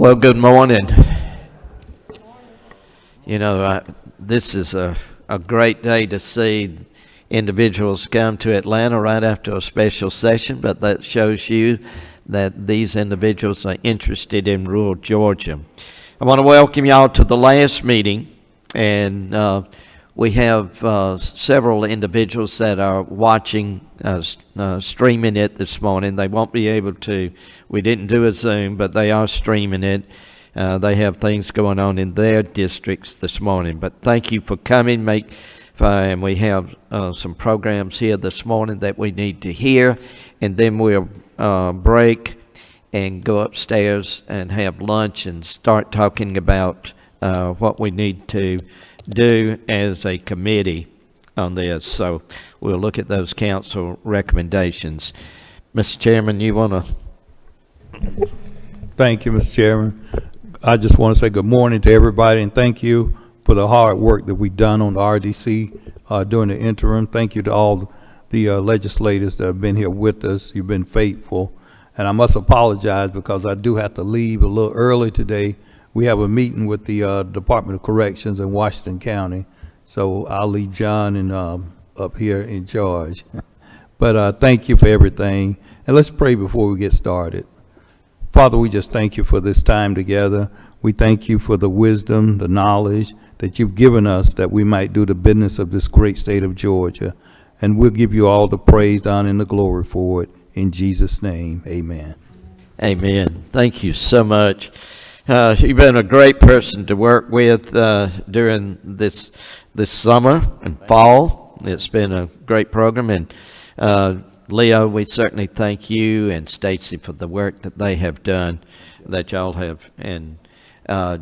Well, good morning. You know, this is a great day to see individuals come to Atlanta right after a special session, but that shows you that these individuals are interested in rural Georgia. I want to welcome y'all to the last meeting, and we have several individuals that are watching streaming it this morning. They won't be able to, we didn't do a Zoom, but they are streaming it. They have things going on in their districts this morning. But thank you for coming. And we have some programs here this morning that we need to hear, and then we'll break and go upstairs and have lunch and start talking about what we need to do as a committee on this. So we'll look at those council recommendations. Mr. Chairman, you want to? Thank you, Mr. Chairman. I just want to say good morning to everybody and thank you for the hard work that we've done on the RDC during the interim. Thank you to all the legislators that have been here with us. You've been faithful. And I must apologize because I do have to leave a little early today. We have a meeting with the Department of Corrections in Washington County. So I'll leave John and up here in charge. But thank you for everything. And let's pray before we get started. Father, we just thank you for this time together. We thank you for the wisdom, the knowledge that you've given us that we might do the business of this great state of Georgia. And we'll give you all the praise, the honor, and the glory for it. In Jesus' name, amen. Amen. Thank you so much. You've been a great person to work with during this summer and fall. It's been a great program. And Leo, we certainly thank you and Stacy for the work that they have done, that y'all have, and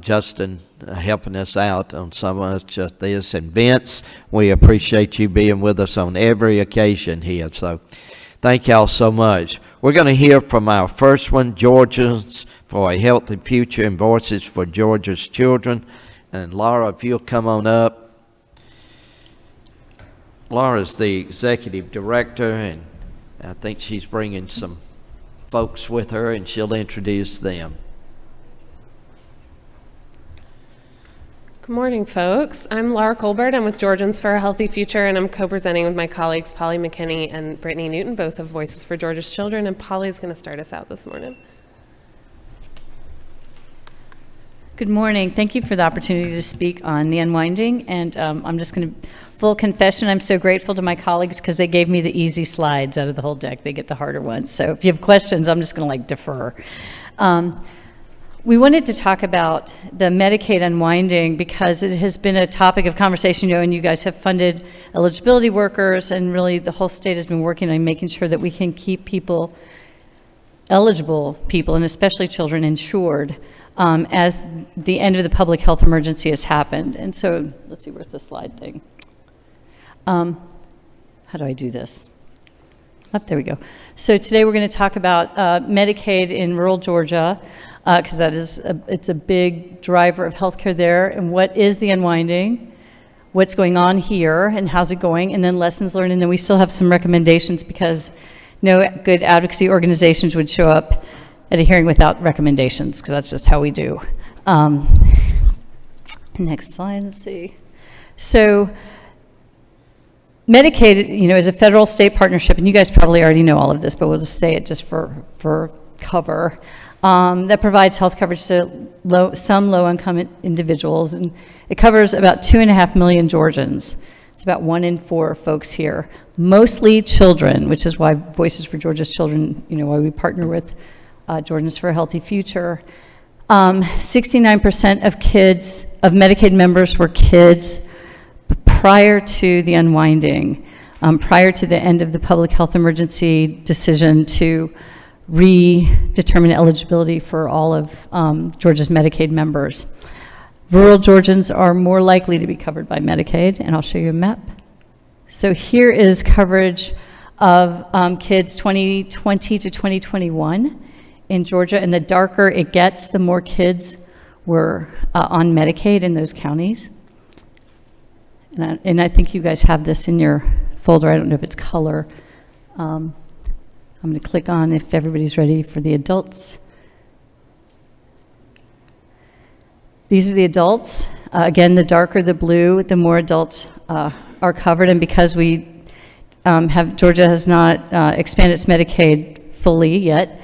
Justin helping us out on some of just this, and Vince, we appreciate you being with us on every occasion here. So thank y'all so much. We're going to hear from our first one, Georgians for a Healthy Future and Voices for Georgia's Children. And Laura, if you'll come on up. Laura's the executive director, and I think she's bringing some folks with her, and she'll introduce them. Good morning, folks. I'm Laura Colbert. I'm with Georgians for a Healthy Future, and I'm co-presenting with my colleagues Polly McKinney and Brittany Newton, both of Voices for Georgia's Children, and Polly's going to start us out this morning. Good morning. Thank you for the opportunity to speak on the unwinding, and I'm just going to, full confession, I'm so grateful to my colleagues because they gave me the easy slides out of the whole deck. They get the harder ones. So if you have questions, I'm just going to defer. We wanted to talk about the Medicaid unwinding because it has been a topic of conversation, and you guys have funded eligibility workers, and really the whole state has been working on making sure that we can keep people, eligible people, and especially children, insured as the end of the public health emergency has happened. And so, let's see, where's the slide thing? How do I do this? There we go. So today we're going to talk about Medicaid in rural Georgia, because it's a big driver of healthcare there, and what is the unwinding, what's going on here, and how's it going, and then lessons learned. And then we still have some recommendations because no good advocacy organizations would show up at a hearing without recommendations, because that's just how we do. Next slide, let's see. So Medicaid, is a federal state partnership, and you guys probably already know all of this, but we'll just say it just for cover, that provides health coverage to some low-income individuals, and it covers about 2.5 million Georgians. It's about 1 in 4 folks here, mostly children, which is why Voices for Georgia's Children, why we partner with Georgians for a Healthy Future. 69% of Medicaid members were kids prior to the unwinding, prior to the end of the public health emergency decision to redetermine eligibility for all of Georgia's Medicaid members. Rural Georgians are more likely to be covered by Medicaid, and I'll show you a map. So here is coverage of kids 2020 to 2021 in Georgia, and the darker it gets, the more kids were on Medicaid in those counties. And I think you guys have this in your folder. I don't know if it's color. I'm going to click on if everybody's ready for the adults. These are the adults. Again, the darker the blue, the more adults are covered. And because Georgia has not expanded its Medicaid fully yet,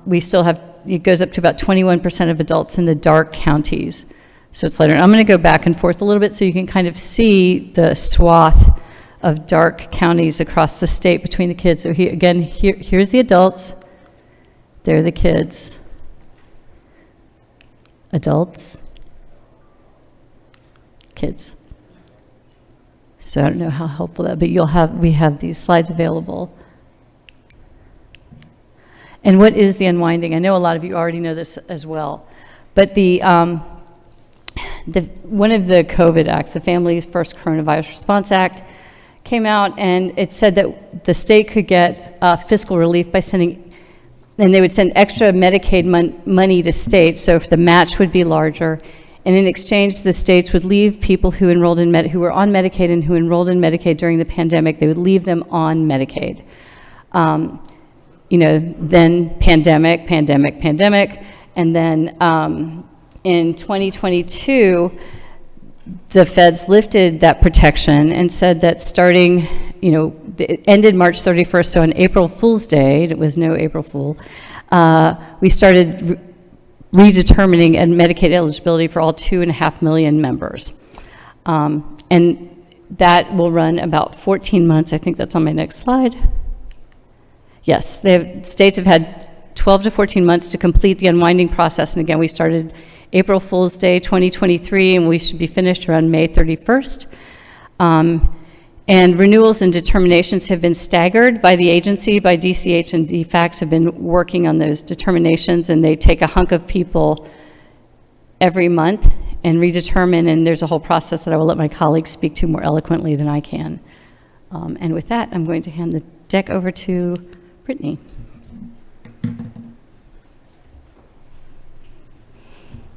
we still have, it goes up to about 21% of adults in the dark counties. So it's lighter. I'm going to go back and forth a little bit so you can kind of see the swath of dark counties across the state between the kids. So here's the adults. There are the kids. Adults. Kids. So I don't know how helpful that, but we have these slides available. And what is the unwinding? I know a lot of you already know this as well, but one of the COVID acts, the Family's First Coronavirus Response Act, came out and it said that the state could get fiscal relief by sending, and they would send extra Medicaid money to states, so if the match would be larger, and in exchange, the states would leave people who enrolled in who were on Medicaid and who enrolled in Medicaid during the pandemic, they would leave them on Medicaid. Then pandemic, and then in 2022, the feds lifted that protection and said that starting, it ended March 31st, so on April Fool's Day, it was no April Fool, we started redetermining Medicaid eligibility for all 2.5 million members. And that will run about 14 months. I think that's on my next slide. Yes, states have had 12 to 14 months to complete the unwinding process. And again, we started April Fool's Day 2023, and we should be finished around May 31st. And renewals and determinations have been staggered by the agency, by DCH and DFACS have been working on those determinations, and they take a hunk of people every month and redetermine, and there's a whole process that I will let my colleagues speak to more eloquently than I can. And with that, I'm going to hand the deck over to Brittany.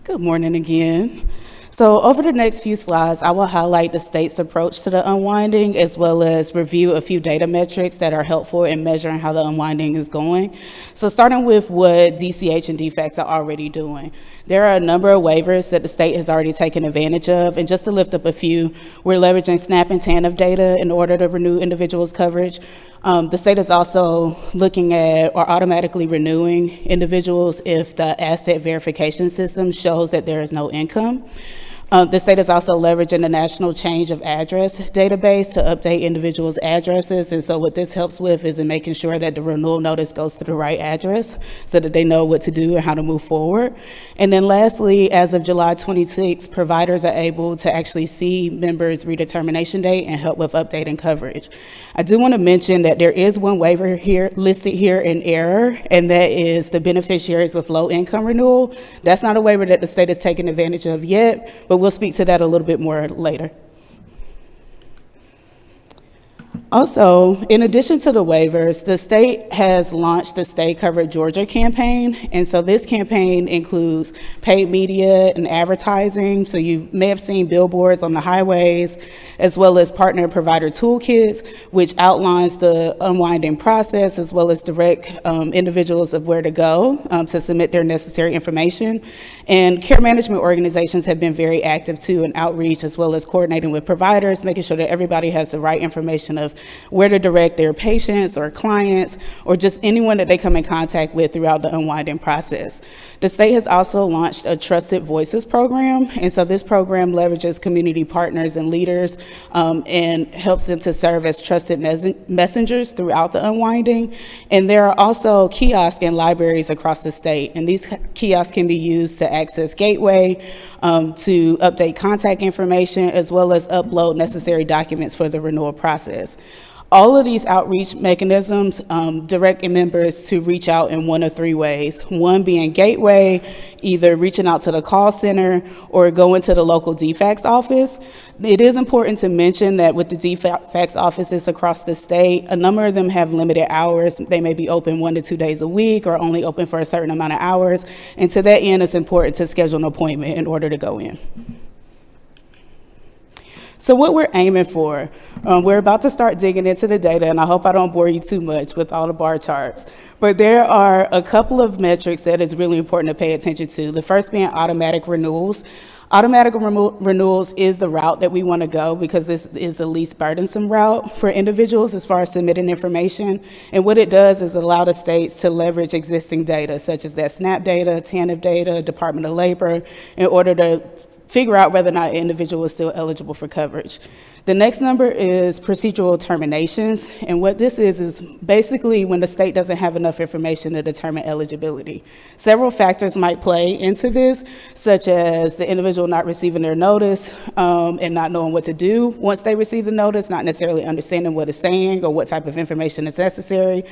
Good morning again. So over the next few slides, I will highlight the state's approach to the unwinding, as well as review a few data metrics that are helpful in measuring how the unwinding is going. So starting with what DCH and DFACS are already doing. There are a number of waivers that the state has already taken advantage of, and just to lift up a few, we're leveraging SNAP and TANF data in order to renew individuals' coverage. The state is also looking at or automatically renewing individuals if the asset verification system shows that there is no income. The state is also leveraging the National Change of Address database to update individuals' addresses. And so what this helps with is in making sure that the renewal notice goes to the right address so that they know what to do and how to move forward. And then lastly, as of July 26, providers are able to actually see members' redetermination date and help with updating coverage. I do want to mention that there is one waiver here listed here in error, and that is the beneficiaries with low income renewal. That's not a waiver that the state has taken advantage of yet, but we'll speak to that a little bit more later. Also, in addition to the waivers, the state has launched the Stay Covered Georgia campaign. And so this campaign includes paid media and advertising. So you may have seen billboards on the highways, as well as partner provider toolkits, which outlines the unwinding process, as well as direct individuals of where to go to submit their necessary information. And care management organizations have been very active too in outreach, as well as coordinating with providers, making sure that everybody has the right information of where to direct their patients or clients or just anyone that they come in contact with throughout the unwinding process. The state has also launched a Trusted Voices program, and so this program leverages community partners and leaders and helps them to serve as trusted messengers throughout the unwinding. And there are also kiosks and libraries across the state, and these kiosks can be used to access Gateway, to update contact information, as well as upload necessary documents for the renewal process. All of these outreach mechanisms direct members to reach out in one of three ways. One being Gateway, either reaching out to the call center or going to the local DFACS office. It is important to mention that with the DFACS offices across the state, a number of them have limited hours. They may be open 1 to 2 days a week or only open for a certain amount of hours. And to that end, it's important to schedule an appointment in order to go in. So what we're aiming for, we're about to start digging into the data, and I hope I don't bore you too much with all the bar charts, but there are a couple of metrics that is really important to pay attention to. The first being automatic renewals. Automatic renewals is the route that we want to go because this is the least burdensome route for individuals as far as submitting information. And what it does is allow the states to leverage existing data, such as that SNAP data, TANF data, Department of Labor, in order to figure out whether or not an individual is still eligible for coverage. The next number is procedural terminations, and what this is basically when the state doesn't have enough information to determine eligibility. Several factors might play into this, such as the individual not receiving their notice and not knowing what to do once they receive the notice, not necessarily understanding what it's saying or what type of information is necessary.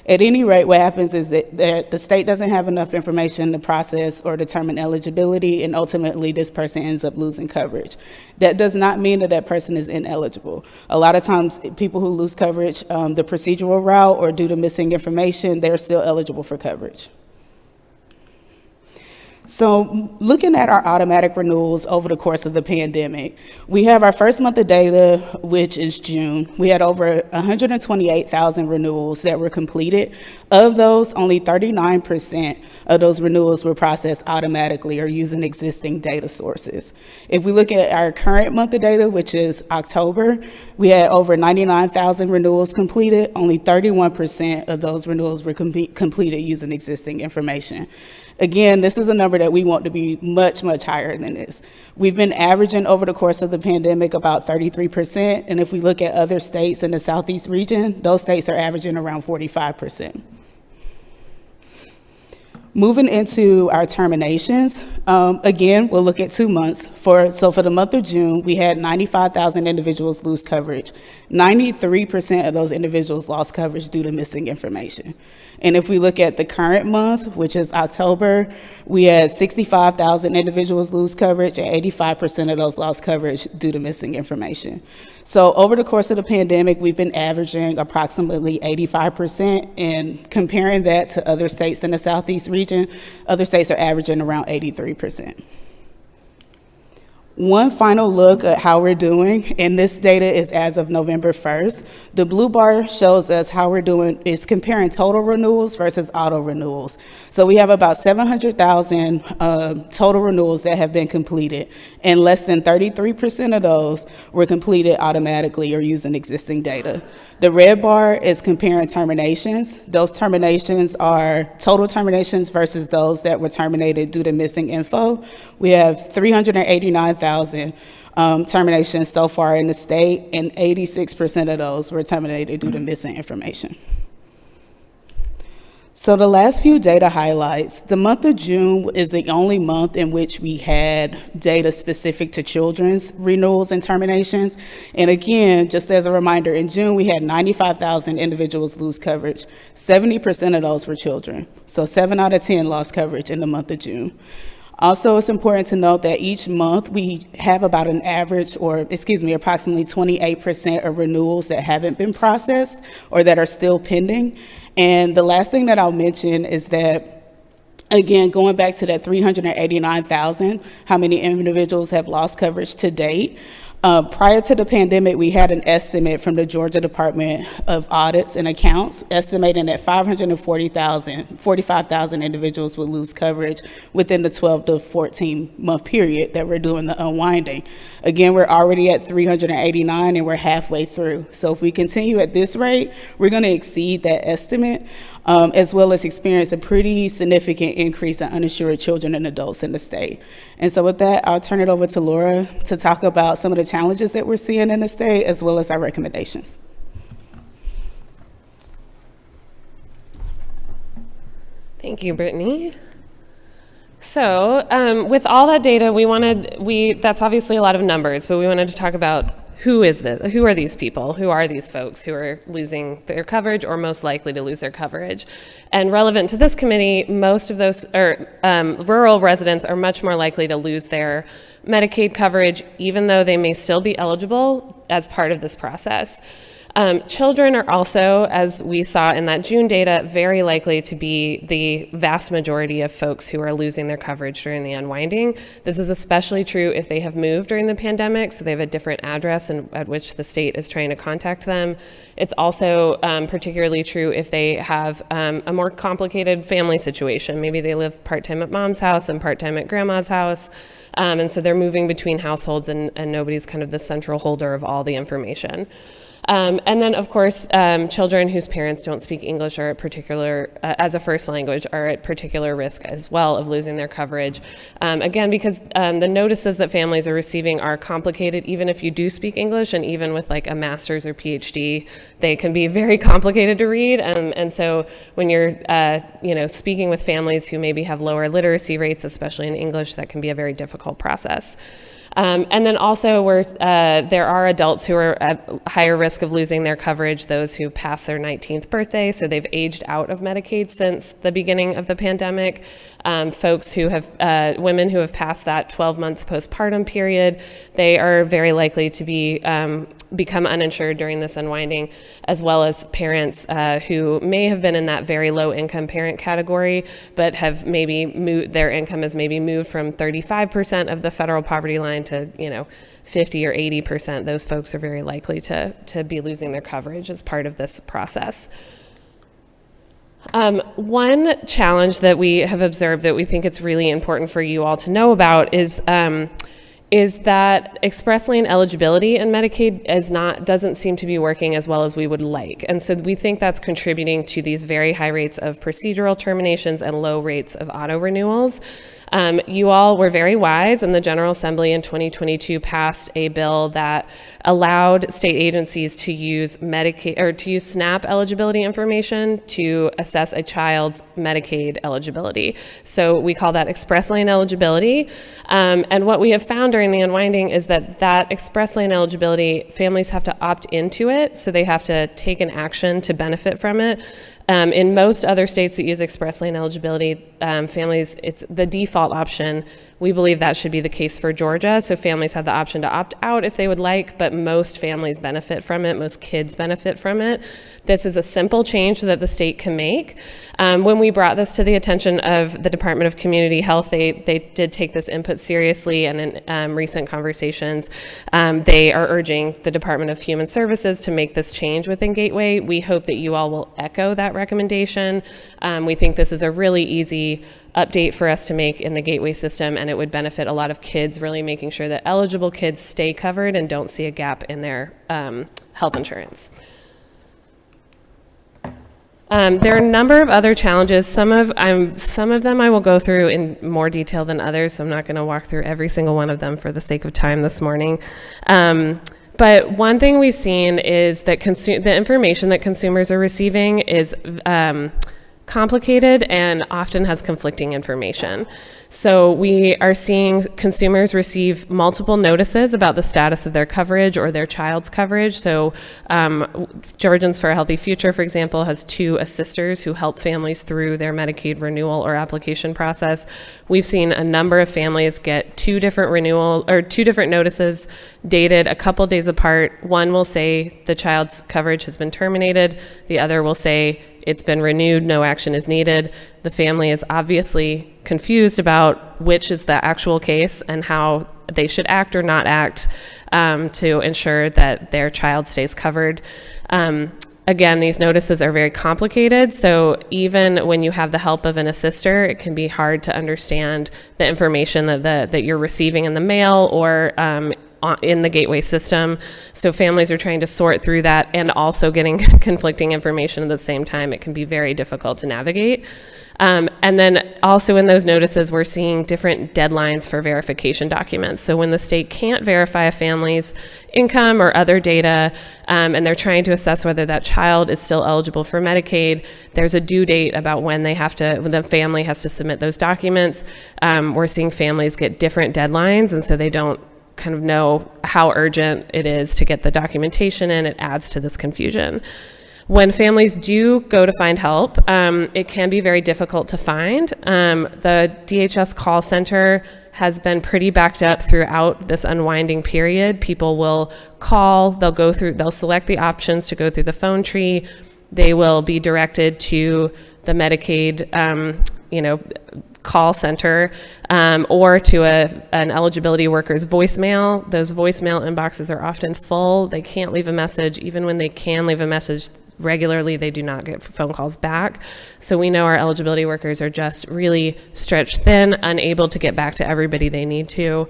At any rate, what happens is that the state doesn't have enough information to process or determine eligibility, and ultimately this person ends up losing coverage. That does not mean that that person is ineligible. A lot of times, people who lose coverage, the procedural route or due to missing information, they're still eligible for coverage. So looking at our automatic renewals over the course of the pandemic, we have our first month of data, which is June. We had over 128,000 renewals that were completed. Of those, only 39% of those renewals were processed automatically or using existing data sources. If we look at our current month of data, which is October, we had over 99,000 renewals completed. Only 31% of those renewals were completed using existing information. Again, this is a number that we want to be much, much higher than this. We've been averaging over the course of the pandemic about 33%, and if we look at other states in the Southeast region, those states are averaging around 45%. Moving into our terminations, again, we'll look at 2 months. So for the month of June, we had 95,000 individuals lose coverage. 93% of those individuals lost coverage due to missing information. And if we look at the current month, which is October, we had 65,000 individuals lose coverage, and 85% of those lost coverage due to missing information. So over the course of the pandemic, we've been averaging approximately 85%, and comparing that to other states in the Southeast region, other states are averaging around 83%. One final look at how we're doing, and this data is as of November 1st. The blue bar shows us how we're doing, is comparing total renewals versus auto renewals. So we have about 700,000 total renewals that have been completed, and less than 33% of those were completed automatically or using existing data. The red bar is comparing terminations. Those terminations are total terminations versus those that were terminated due to missing info. We have 389,000 terminations so far in the state, and 86% of those were terminated due to missing information. So the last few data highlights, the month of June is the only month in which we had data specific to children's renewals and terminations. And again, just as a reminder, in June we had 95,000 individuals lose coverage. 70% of those were children. So 7 out of 10 lost coverage in the month of June. Also, it's important to note that each month we have about an average, approximately 28% of renewals that haven't been processed or that are still pending. And the last thing that I'll mention is that, again, going back to that 389,000, how many individuals have lost coverage to date. Prior to the pandemic, we had an estimate from the Georgia Department of Audits and Accounts, estimating that 45,000 individuals would lose coverage within the 12 to 14 month period that we're doing the unwinding. Again, we're already at 389 and we're halfway through. So if we continue at this rate, we're going to exceed that estimate, as well as experience a pretty significant increase in uninsured children and adults in the state. And so with that, I'll turn it over to Laura to talk about some of the challenges that we're seeing in the state, as well as our recommendations. Thank you, Brittany. So with all that data, that's obviously a lot of numbers, but we wanted to talk about who are these people? Who are these folks who are losing their coverage or most likely to lose their coverage? And relevant to this committee, most of those rural residents are much more likely to lose their Medicaid coverage, even though they may still be eligible as part of this process. Children are also, as we saw in that June data, very likely to be the vast majority of folks who are losing their coverage during the unwinding. This is especially true if they have moved during the pandemic, so they have a different address at which the state is trying to contact them. It's also particularly true if they have a more complicated family situation. Maybe they live part-time at mom's house and part-time at grandma's house, and so they're moving between households and nobody's kind of the central holder of all the information. And then, of course, children whose parents don't speak English are at particular, as a first language, are at particular risk as well of losing their coverage. Again, because the notices that families are receiving are complicated, even if you do speak English, and even with like a master's or PhD, they can be very complicated to read. And so when you're, speaking with families who maybe have lower literacy rates, especially in English, that can be a very difficult process. And then also there are adults who are at higher risk of losing their coverage, those who passed their 19th birthday, so they've aged out of Medicaid since the beginning of the pandemic. Folks who have, women who have passed that 12-month postpartum period, they are very likely to become uninsured during this unwinding, as well as parents who may have been in that very low income parent category, but have maybe their income has maybe moved from 35% of the federal poverty line to 50 or 80%. Those folks are very likely to be losing their coverage as part of this process. One challenge that we have observed that we think it's really important for you all to know about is that express lane eligibility in Medicaid doesn't seem to be working as well as we would like. And so we think that's contributing to these very high rates of procedural terminations and low rates of auto renewals. You all were very wise, and the General Assembly in 2022 passed a bill that allowed state agencies to use Medicaid or to use SNAP eligibility information to assess a child's Medicaid eligibility. So we call that express lane eligibility. And what we have found during the unwinding is that express lane eligibility, families have to opt into it, so they have to take an action to benefit from it. In most other states that use express lane eligibility, families, it's the default option. We believe that should be the case for Georgia. So families have the option to opt out if they would like, but most families benefit from it. Most kids benefit from it. This is a simple change that the state can make. When we brought this to the attention of the Department of Community Health, they did take this input seriously, and in recent conversations, they are urging the Department of Human Services to make this change within Gateway. We hope that you all will echo that recommendation. We think this is a really easy update for us to make in the Gateway system, and it would benefit a lot of kids, really making sure that eligible kids stay covered and don't see a gap in their health insurance. There are a number of other challenges. Some of them I will go through in more detail than others, so I'm not going to walk through every single one of them for the sake of time this morning. But one thing we've seen is that the information that consumers are receiving is complicated and often has conflicting information. So we are seeing consumers receive multiple notices about the status of their coverage or their child's coverage. So Georgians for a Healthy Future, for example, has 2 assisters who help families through their Medicaid renewal or application process. We've seen a number of families get 2 different notices dated a couple days apart. One will say the child's coverage has been terminated. The other will say it's been renewed, no action is needed. The family is obviously confused about which is the actual case and how they should act or not act to ensure that their child stays covered. Again, these notices are very complicated, so even when you have the help of an assister, it can be hard to understand the information that you're receiving in the mail or in the Gateway system. So families are trying to sort through that and also getting conflicting information at the same time. It can be very difficult to navigate. And then also in those notices, we're seeing different deadlines for verification documents. So when the state can't verify a family's income or other data, and they're trying to assess whether that child is still eligible for Medicaid, there's a due date about when the family has to submit those documents. We're seeing families get different deadlines, and so they don't kind of know how urgent it is to get the documentation in. It adds to this confusion. When families do go to find help, it can be very difficult to find. The DHS call center has been pretty backed up throughout this unwinding period. People will call, they'll select the options to go through the phone tree. They will be directed to the Medicaid, call center, or to an eligibility worker's voicemail. Those voicemail inboxes are often full. They can't leave a message. Even when they can leave a message regularly, they do not get phone calls back. So we know our eligibility workers are just really stretched thin, unable to get back to everybody they need to.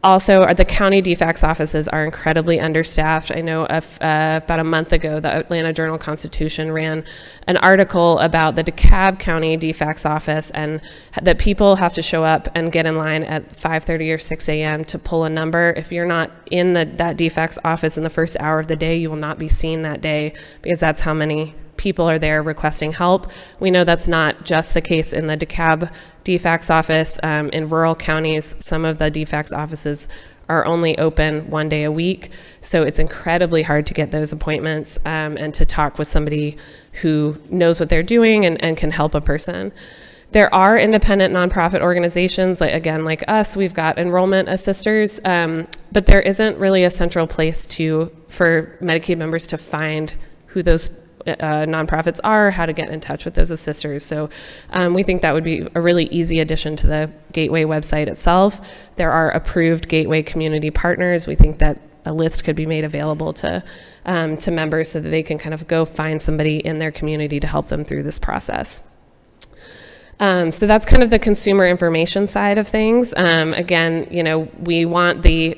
Also, the county DFACS offices are incredibly understaffed. I know about a month ago, the Atlanta Journal-Constitution ran an article about the DeKalb County DFACS office, and that people have to show up and get in line at 5:30 or 6 a.m. to pull a number. If you're not in that DFACS office in the first hour of the day, you will not be seen that day, because that's how many people are there requesting help. We know that's not just the case in the DeKalb DFACS office. In rural counties, some of the DFACS offices are only open 1 day a week. So it's incredibly hard to get those appointments and to talk with somebody who knows what they're doing and can help a person. There are independent nonprofit organizations, like us. We've got enrollment assisters, but there isn't really a central place for Medicaid members to find who those nonprofits are, how to get in touch with those assisters. So we think that would be a really easy addition to the Gateway website itself. There are approved Gateway community partners. We think that a list could be made available to members so that they can kind of go find somebody in their community to help them through this process. So that's kind of the consumer information side of things. Again, we want the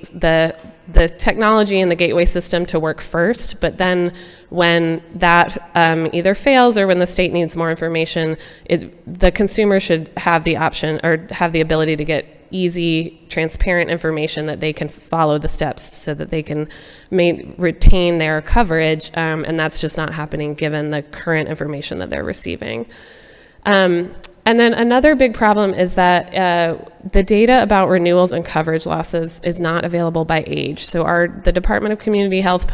technology in the Gateway system to work first, but then when that either fails or when the state needs more information, the consumer should have the option or have the ability to get easy, transparent information that they can follow the steps so that they can retain their coverage, and that's just not happening given the current information that they're receiving. And then another big problem is that the data about renewals and coverage losses is not available by age. So the Department of Community Health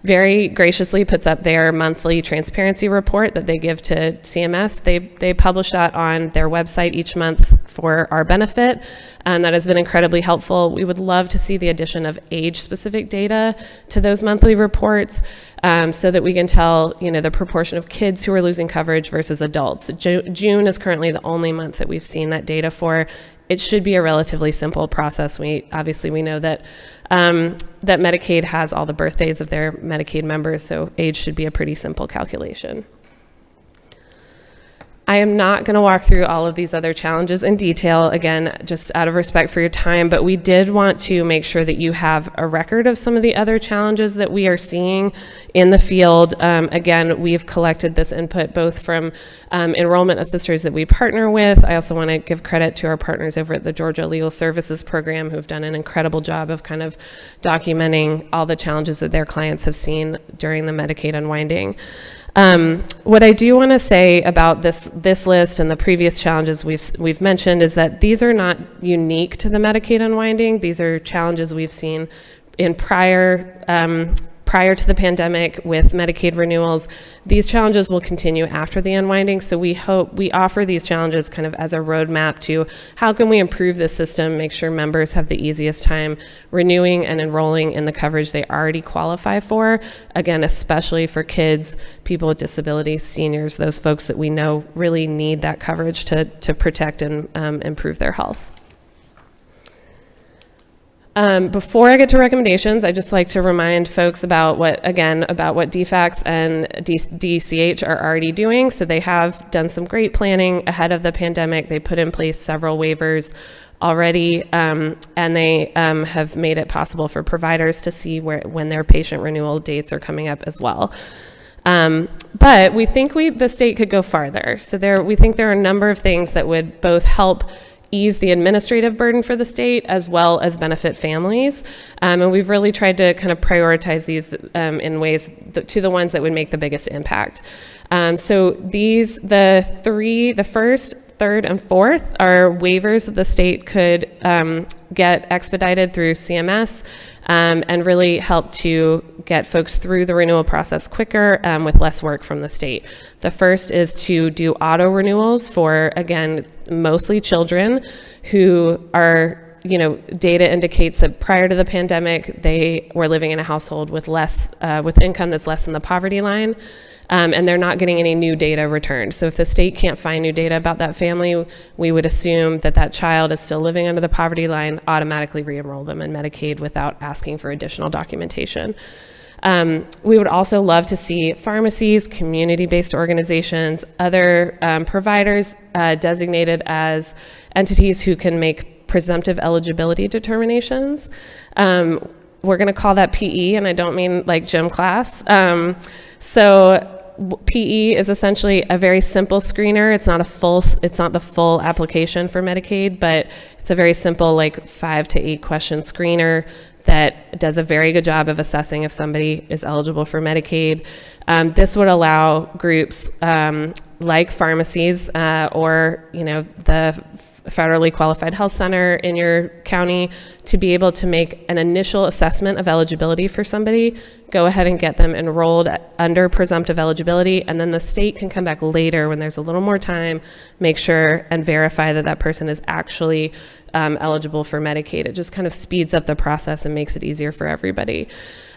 very graciously puts up their monthly transparency report that they give to CMS. They publish that on their website each month for our benefit, and that has been incredibly helpful. We would love to see the addition of age-specific data to those monthly reports, so that we can tell, the proportion of kids who are losing coverage versus adults. June is currently the only month that we've seen that data for. It should be a relatively simple process. We know that that Medicaid has all the birthdays of their Medicaid members, so age should be a pretty simple calculation. I am not going to walk through all of these other challenges in detail, again, just out of respect for your time, but we did want to make sure that you have a record of some of the other challenges that we are seeing in the field. Again, we've collected this input both from enrollment assisters that we partner with. I also want to give credit to our partners over at the Georgia Legal Services Program, who've done an incredible job of kind of documenting all the challenges that their clients have seen during the Medicaid unwinding. What I do want to say about this list and the previous challenges we've mentioned is that these are not unique to the Medicaid unwinding. These are challenges we've seen in prior to the pandemic with Medicaid renewals. These challenges will continue after the unwinding, so we offer these challenges kind of as a roadmap to how can we improve this system, make sure members have the easiest time renewing and enrolling in the coverage they already qualify for, again, especially for kids, people with disabilities, seniors, those folks that we know really need that coverage to protect and improve their health. Before I get to recommendations, I'd just like to remind folks about what DFACS and DCH are already doing. So they have done some great planning ahead of the pandemic. They put in place several waivers already, and they have made it possible for providers to see when their patient renewal dates are coming up as well. But we think the state could go farther. So we think there are a number of things that would both help ease the administrative burden for the state as well as benefit families. And we've really tried to kind of prioritize these in ways to the ones that would make the biggest impact. So the first third and fourth are waivers that the state could get expedited through CMS and really help to get folks through the renewal process quicker with less work from the state. The first is to do auto renewals for, again, mostly children who are, data indicates that prior to the pandemic, they were living in a household with with income that's less than the poverty line. And they're not getting any new data returned. So if the state can't find new data about that family, we would assume that that child is still living under the poverty line, automatically re-enroll them in Medicaid without asking for additional documentation. We would also love to see pharmacies, community-based organizations, other providers designated as entities who can make presumptive eligibility determinations. We're going to call that PE, and I don't mean like gym class. So PE is essentially a very simple screener. It's not the full application for Medicaid, but it's a very simple, like 5 to 8 question screener that does a very good job of assessing if somebody is eligible for Medicaid. This would allow groups like pharmacies or the federally qualified health center in your county to be able to make an initial assessment of eligibility for somebody, go ahead and get them enrolled under presumptive eligibility, and then the state can come back later when there's a little more time, make sure and verify that that person is actually eligible for Medicaid. It just kind of speeds up the process and makes it easier for everybody.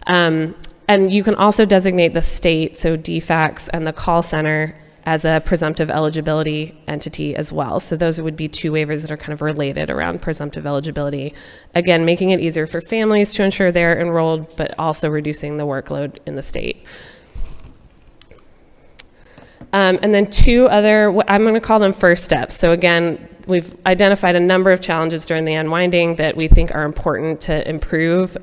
And you can also designate the state, so DFACS and the call center, as a presumptive eligibility entity as well. So those would be 2 waivers that are kind of related around presumptive eligibility. Again, making it easier for families to ensure they're enrolled, but also reducing the workload in the state. And then 2 other, I'm going to call them first steps. So again, we've identified a number of challenges during the unwinding that we think are important to improve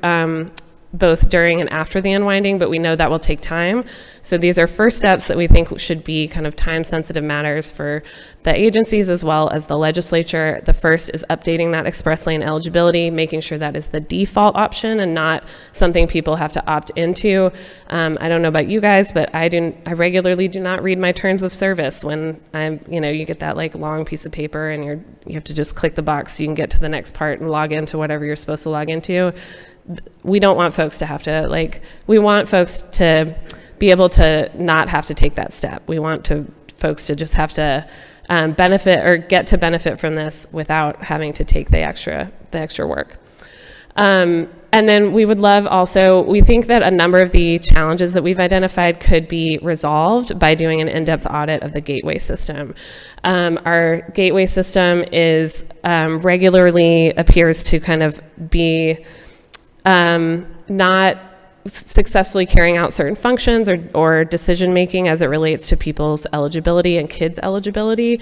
both during and after the unwinding, but we know that will take time. So these are first steps that we think should be kind of time-sensitive matters for the agencies as well as the legislature. The first is updating that express lane eligibility, making sure that is the default option and not something people have to opt into. I don't know about you guys, but I regularly do not read my terms of service when you get that like long piece of paper and you have to just click the box so you can get to the next part and log into whatever you're supposed to log into. We don't want folks to have to we want folks to be able to not have to take that step. We want folks to just have to benefit or get to benefit from this without having to take the extra work. And then we would love also, we think that a number of the challenges that we've identified could be resolved by doing an in-depth audit of the gateway system. Our gateway system is regularly appears to kind of be not successfully carrying out certain functions or decision making as it relates to people's eligibility and kids' eligibility.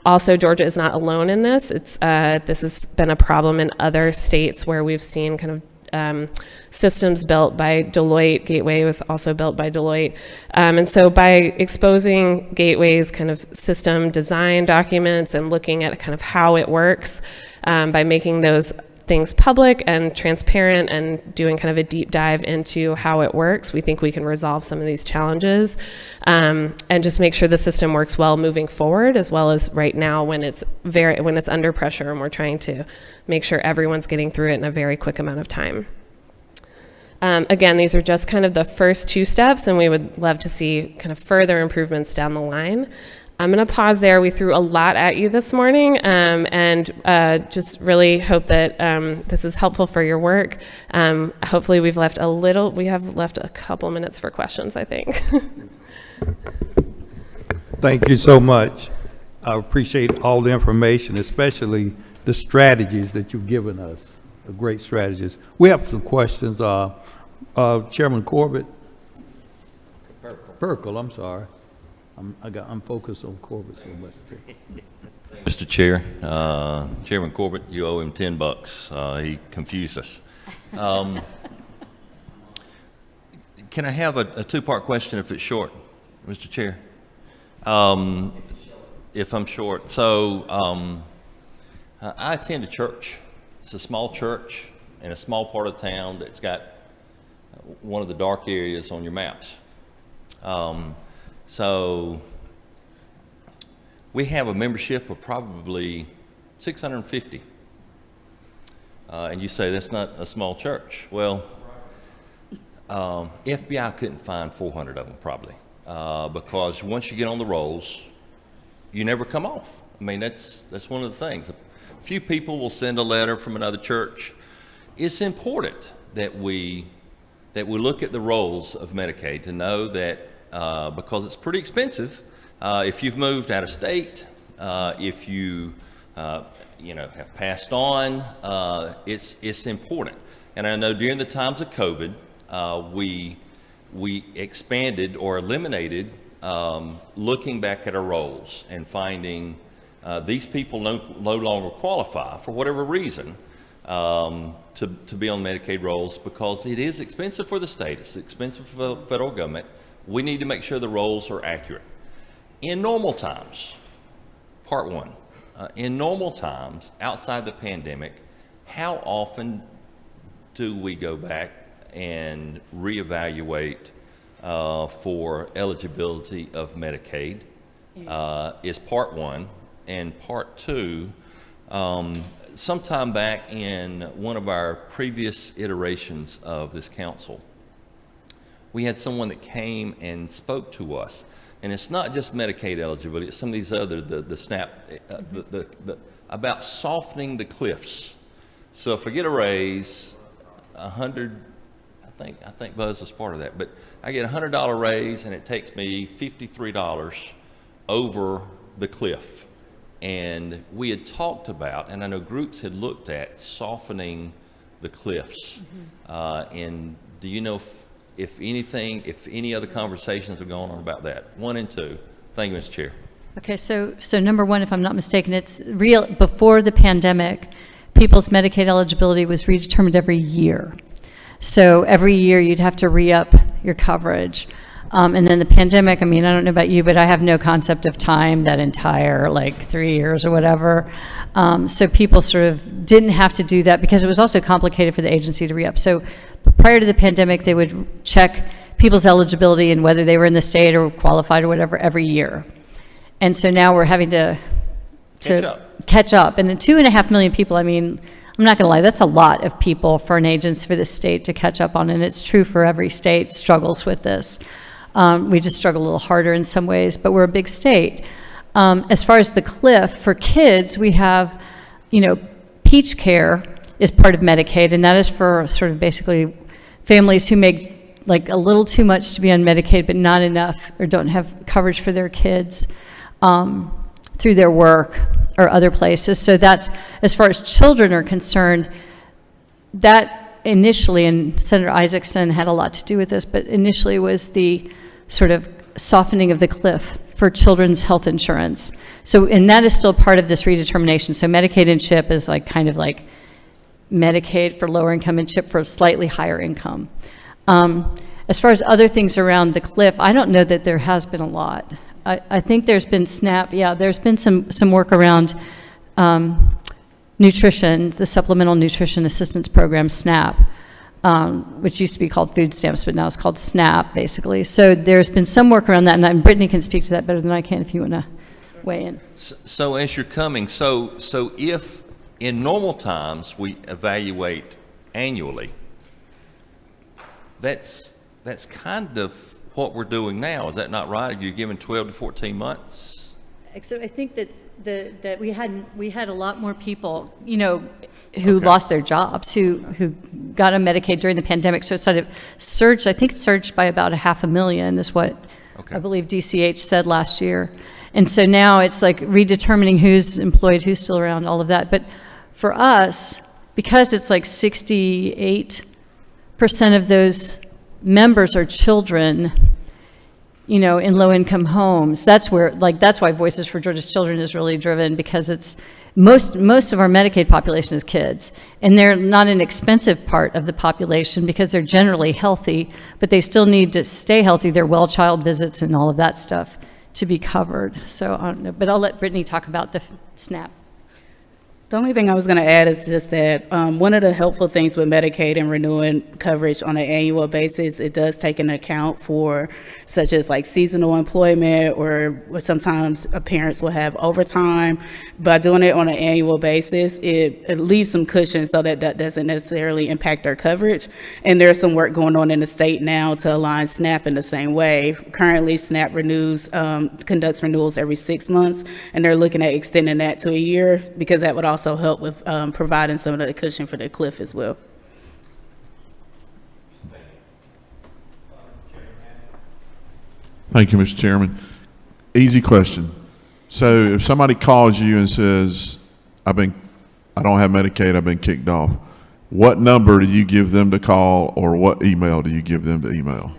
Also, Georgia is not alone in this. This has been a problem in other states where we've seen kind of systems built by Deloitte. Gateway was also built by Deloitte. And so by exposing Gateway's kind of system design documents and looking at kind of how it works, by making those things public and transparent and doing kind of a deep dive into how it works, we think we can resolve some of these challenges and just make sure the system works well moving forward, as well as right now when it's under pressure and we're trying to make sure everyone's getting through it in a very quick amount of time. Again, these are just kind of the first 2 steps, and we would love to see kind of further improvements down the line. I'm going to pause there. We threw a lot at you this morning, and just really hope that this is helpful for your work. Hopefully we have left a couple minutes for questions, I think. Thank you so much. I appreciate all the information, especially the strategies that you've given us, the great strategies. We have some questions. Chairman Corbett? Perkle, I'm sorry. I'm focused on Corbett so much. Mr. Chair, Chairman Corbett, you owe him $10. He confused us. Can I have a 2-part question if it's short, Mr. Chair? If I'm short. So I attend a church. It's a small church in a small part of town that's got one of the dark areas on your maps. So we have a membership of probably 650. And you say that's not a small church. Well, FBI couldn't find 400 of them probably, because once you get on the rolls, you never come off. I mean, that's one of the things. A few people will send a letter from another church. It's important that we look at the rolls of Medicaid to know that, because it's pretty expensive. If you've moved out of state, if you have passed on, it's important. And I know during the times of COVID, we expanded or eliminated looking back at our rolls and finding these people no longer qualify for whatever reason to be on Medicaid rolls, because it is expensive for the state, it's expensive for the federal government. We need to make sure the rolls are accurate. In normal times, part one, in normal times, outside the pandemic, how often do we go back and reevaluate for eligibility of Medicaid? Is part one. And part two, sometime back in one of our previous iterations of this council, we had someone that came and spoke to us. And it's not just Medicaid eligibility, it's some of these other, the SNAP, about softening the cliffs. So if I get a raise, 100, I think Buzz was part of that, but I get a $100 raise and it takes me $53 over the cliff. And we had talked about, and I know groups had looked at softening the cliffs. And do you know if any other conversations have gone on about that? 1 and 2. Thank you, Mr. Chair. Okay, so number one, if I'm not mistaken, it's real, before the pandemic, people's Medicaid eligibility was redetermined every year. So every year you'd have to re-up your coverage. And then the pandemic, I mean, I don't know about you, but I have no concept of time, that entire 3 years or whatever. So people sort of didn't have to do that because it was also complicated for the agency to re-up. So prior to the pandemic, they would check people's eligibility and whether they were in the state or qualified or whatever every year. And so now we're having to catch up. And the 2.5 million people, I mean, I'm not gonna lie, that's a lot of people for an agency, for the state to catch up on, and it's true for every state struggles with this. We just struggle a little harder in some ways, but we're a big state. As far as the cliff, for kids, we have, Peach Care is part of Medicaid, and that is for sort of basically families who make a little too much to be on Medicaid, but not enough, or don't have coverage for their kids through their work or other places. So that's, as far as children are concerned, that initially, and Senator Isaacson had a lot to do with this, but initially was the sort of softening of the cliff for children's health insurance. So, and that is still part of this redetermination. So Medicaid and CHIP is kind of like Medicaid for lower income and CHIP for slightly higher income. As far as other things around the cliff, I don't know that there has been a lot. I think there's been SNAP, yeah, there's been some work around nutrition, the Supplemental Nutrition Assistance Program, SNAP, which used to be called food stamps, but now it's called SNAP, basically. So there's been some work around that, and Brittany can speak to that better than I can if you want to weigh in. So as you're coming, so if in normal times we evaluate annually, that's kind of what we're doing now. Is that not right? You're given 12 to 14 months? Except I think that we had a lot more people, who lost their jobs, who got on Medicaid during the pandemic. So it sort of surged. I think it surged by about 500,000 is what I believe DCH said last year. And so now it's redetermining who's employed, who's still around, all of that. But for us, because it's 68% of those members are children, in low-income homes. That's where, that's why Voices for Georgia's Children is really driven, because it's most of our Medicaid population is kids, and they're not an expensive part of the population because they're generally healthy, but they still need to stay healthy. Their well child visits and all of that stuff to be covered. So I don't know, but I'll let Brittany talk about the SNAP. The only thing I was going to add is just that one of the helpful things with Medicaid and renewing coverage on an annual basis, it does take into account for such as like seasonal employment, or sometimes parents will have overtime. By doing it on an annual basis, it leaves some cushion so that that doesn't necessarily impact our coverage. And there's some work going on in the state now to align SNAP in the same way. Currently, SNAP conducts renewals every 6 months, and they're looking at extending that to a year, because that would also help with providing some of the cushion for the cliff as well. Thank you, Mr. Chairman. Easy question. So if somebody calls you and says, I don't have Medicaid, I've been kicked off, what number do you give them to call, or what email do you give them to email?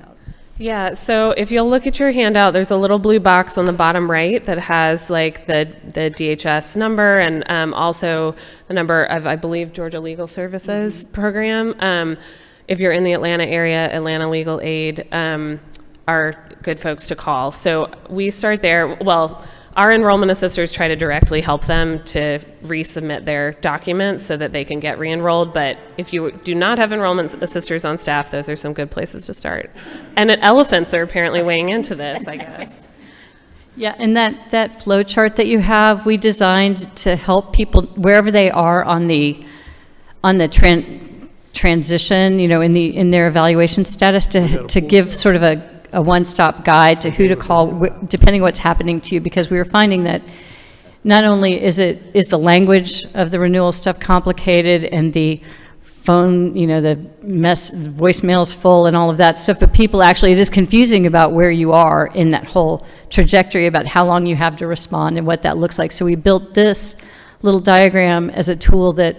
Yeah, so if you'll look at your handout, there's a little blue box on the bottom right that has like the DHS number, and also the number of, I believe, Georgia Legal Services program. If you're in the Atlanta area, Atlanta Legal Aid are good folks to call. So we start there. Well, our enrollment assisters try to directly help them to resubmit their documents so that they can get re-enrolled. But if you do not have enrollment assisters on staff, those are some good places to start. And elephants are apparently weighing into this, I guess. Yeah, and that flow chart that you have, we designed to help people wherever they are on the transition, in their evaluation status, to give sort of a one-stop guide to who to call, depending what's happening to you, because we were finding that not only is the language of the renewal stuff complicated, and the phone, the voicemail's full and all of that stuff, but people actually, it is confusing about where you are in that whole trajectory, about how long you have to respond and what that looks like. So we built this little diagram as a tool that,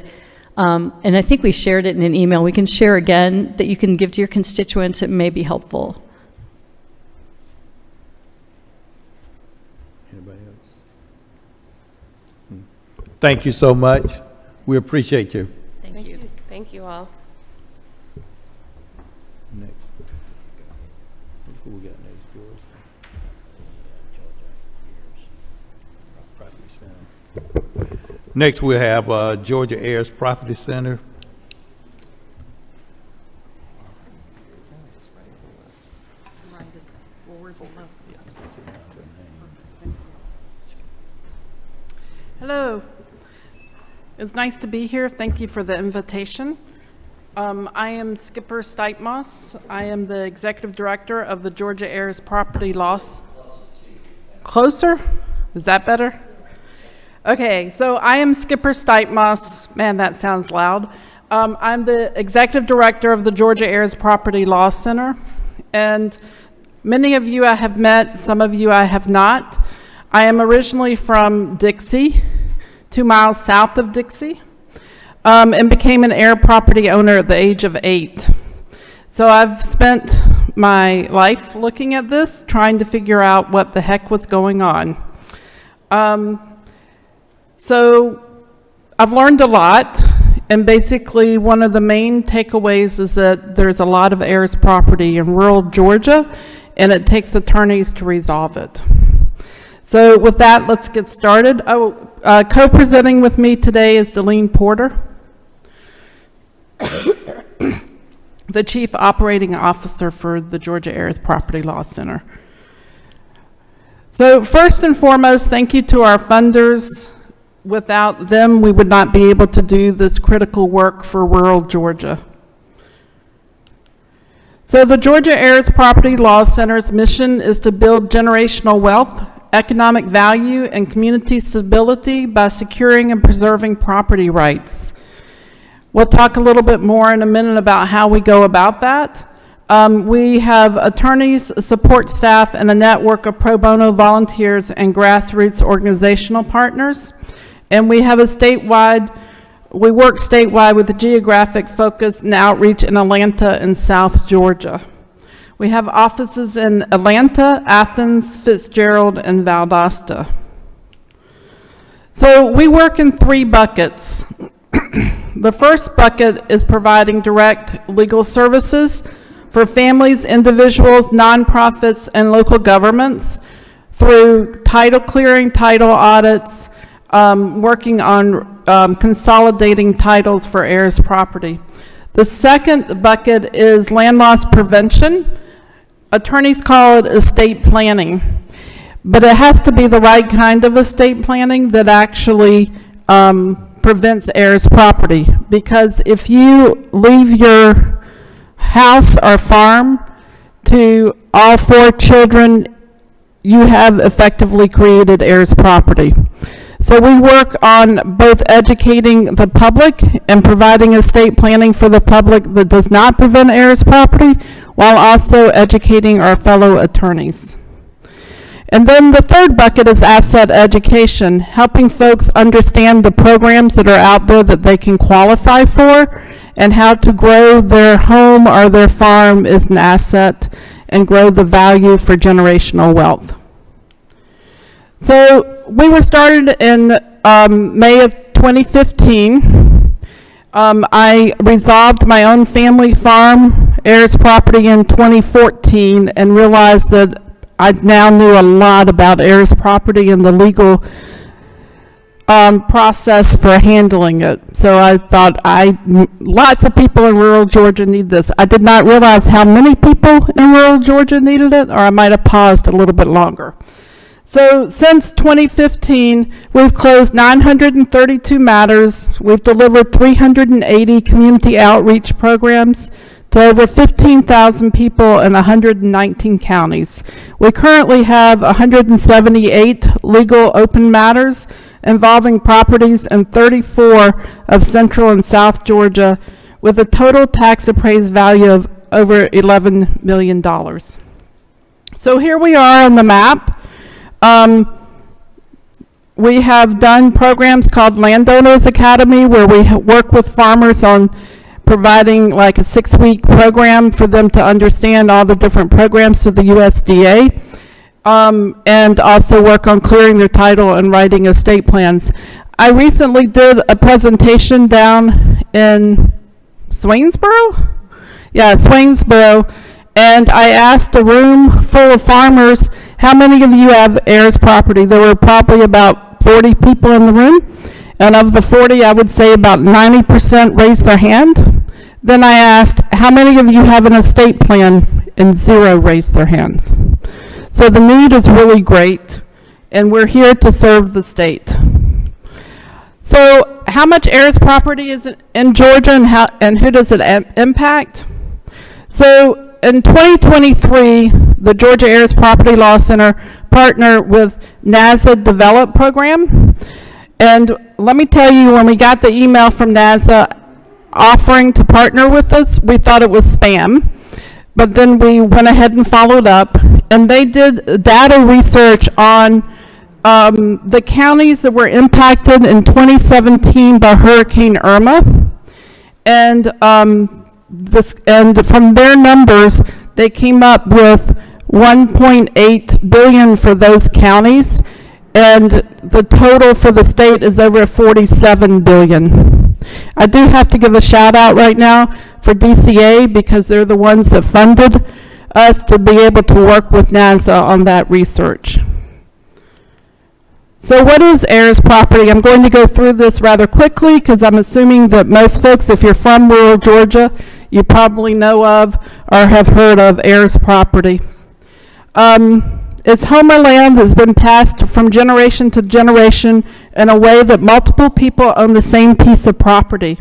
and I think we shared it in an email, we can share again, that you can give to your constituents. It may be helpful. Anybody else? Thank you so much. We appreciate you. Thank you. Thank you all. Next. Who we got next, George? Property Center. Next, we'll have Georgia Heirs Property Center. Hello. It's nice to be here. Thank you for the invitation. I am Skipper Steitmoss. I am the Executive Director of the Georgia Heirs Property Loss. Closer? Is that better? Okay, so I am Skipper Steitmoss. Man, that sounds loud. I'm the Executive Director of the Georgia Heirs Property Law Center. And many of you I have met, some of you I have not. I am originally from Dixie, 2 miles south of Dixie, and became an heir property owner at the age of 8. So I've spent my life looking at this, trying to figure out what the heck was going on. So I've learned a lot, and basically one of the main takeaways is that there's a lot of heirs property in rural Georgia, and it takes attorneys to resolve it. So with that, let's get started. Co-presenting with me today is Delene Porter, the Chief Operating Officer for the Georgia Heirs Property Law Center. So first and foremost, thank you to our funders. Without them, we would not be able to do this critical work for rural Georgia. So the Georgia Heirs Property Law Center's mission is to build generational wealth, economic value, and community stability by securing and preserving property rights. We'll talk a little bit more in a minute about how we go about that. We have attorneys, support staff, and a network of pro bono volunteers and grassroots organizational partners. And we have we work statewide with a geographic focus and outreach in Atlanta and South Georgia. We have offices in Atlanta, Athens, Fitzgerald, and Valdosta. So we work in 3 buckets. The first bucket is providing direct legal services for families, individuals, nonprofits, and local governments through title clearing, title audits, working on consolidating titles for heirs property. The second bucket is land loss prevention. Attorneys call it estate planning, but it has to be the right kind of estate planning that actually prevents heirs property. Because if you leave your house or farm to all 4 children, you have effectively created heirs property. So we work on both educating the public and providing estate planning for the public that does not prevent heirs property, while also educating our fellow attorneys. And then the third bucket is asset education, helping folks understand the programs that are out there that they can qualify for, and how to grow their home or their farm as an asset and grow the value for generational wealth. So we were started in May of 2015. I resolved my own family farm heirs property in 2014 and realized that I now knew a lot about heirs property and the legal process for handling it. So I thought lots of people in rural Georgia need this. I did not realize how many people in rural Georgia needed it, or I might have paused a little bit longer. So since 2015, we've closed 932 matters. We've delivered 380 community outreach programs to over 15,000 people in 119 counties. We currently have 178 legal open matters involving properties in 34 of Central and South Georgia, with a total tax appraised value of over $11 million. So here we are on the map. We have done programs called Landowners Academy, where we work with farmers on providing like a 6-week program for them to understand all the different programs through the USDA, and also work on clearing their title and writing estate plans. I recently did a presentation down in Swainsboro? Yeah, Swainsboro, and I asked a room full of farmers, how many of you have heirs property? There were probably about 40 people in the room, and of the 40, I would say about 90% raised their hand. Then I asked, how many of you have an estate plan? And 0 raised their hands. So the need is really great, and we're here to serve the state. So how much heirs property is in Georgia, and who does it impact? So in 2023, the Georgia Heirs Property Law Center partnered with NASA Develop Program. And let me tell you, when we got the email from NASA offering to partner with us, we thought it was spam. But then we went ahead and followed up, and they did data research on the counties that were impacted in 2017 by Hurricane Irma. And from their numbers, they came up with $1.8 billion for those counties, and the total for the state is over $47 billion. I do have to give a shout out right now for DCA, because they're the ones that funded us to be able to work with NASA on that research. So what is heirs property? I'm going to go through this rather quickly, because I'm assuming that most folks, if you're from rural Georgia, you probably know of or have heard of heirs property. It's home or land that's been passed from generation to generation in a way that multiple people own the same piece of property.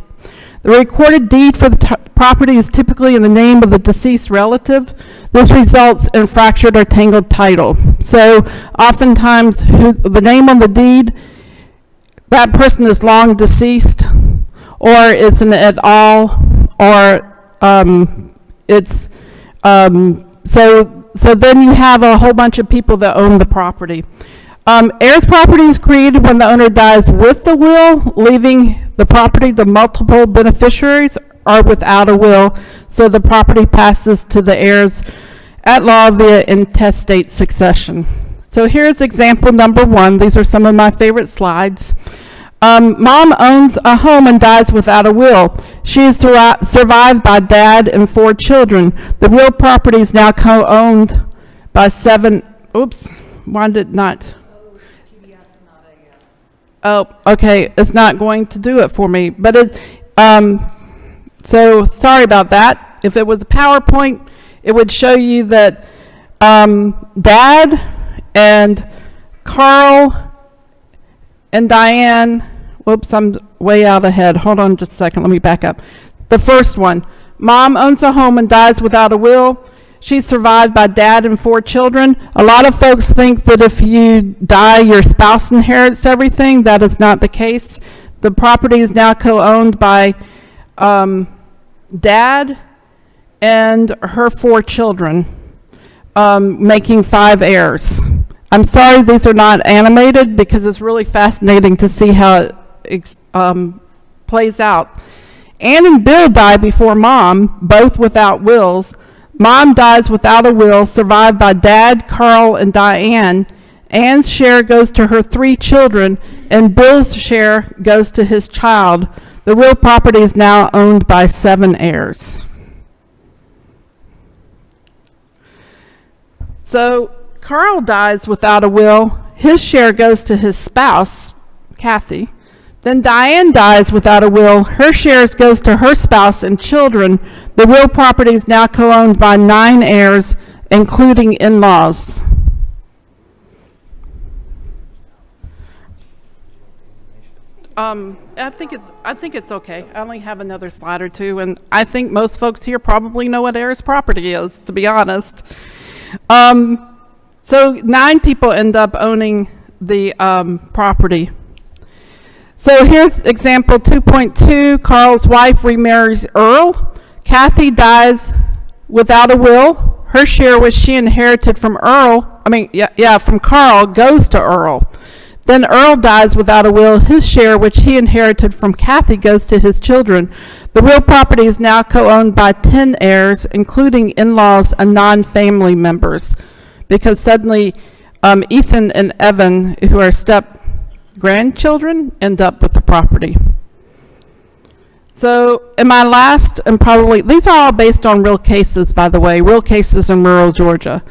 The recorded deed for the property is typically in the name of the deceased relative. This results in fractured or tangled title. So oftentimes the name on the deed, that person is long deceased, or it's an et al, or so then you have a whole bunch of people that own the property. Heirs property is created when the owner dies with the will, leaving the property to multiple beneficiaries, or without a will, so the property passes to the heirs at law via intestate succession. So here's example number 1. These are some of my favorite slides. Mom owns a home and dies without a will. She is survived by dad and 4 children. The real property is now co-owned by 7, oops, why did it not? oh, okay, it's not going to do it for me. But so sorry about that. If it was a PowerPoint, it would show you that Dad and Carl and Diane, whoops, I'm way out ahead. Hold on just a second. Let me back up. The first one, Mom owns a home and dies without a will. She's survived by Dad and 4 children. A lot of folks think that if you die, your spouse inherits everything. That is not the case. The property is now co-owned by Dad and her 4 children, making 5 heirs. I'm sorry these are not animated because it's really fascinating to see how it plays out. Ann and Bill die before Mom, both without wills. Mom dies without a will, survived by Dad, Carl, and Diane. Ann's share goes to her 3 children, and Bill's share goes to his child. The real property is now owned by 7 heirs. So Carl dies without a will. His share goes to his spouse, Kathy. Then Diane dies without a will. Her shares goes to her spouse and children. The real property is now co-owned by 9 heirs, including in-laws. I think it's okay. I only have another slide or two, and I think most folks here probably know what heirs property is, to be honest. So 9 people end up owning the property. So here's example 2.2. Carl's wife remarries Earl. Kathy dies without a will. Her share, which she inherited from from Carl, goes to Earl. Then Earl dies without a will. His share, which he inherited from Kathy, goes to his children. The real property is now co-owned by 10 heirs, including in-laws and non-family members, because suddenly Ethan and Evan, who are step-grandchildren, end up with the property. So in my last, and probably, these are all based on real cases, by the way, real cases in rural Georgia.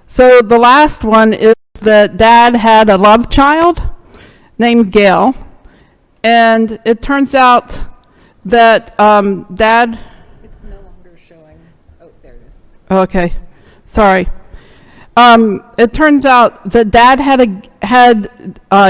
So the last one is that Dad had a love child named Gail, and it turns out that Dad... It's no longer showing. Oh, there it is. Okay, sorry. It turns out that Dad had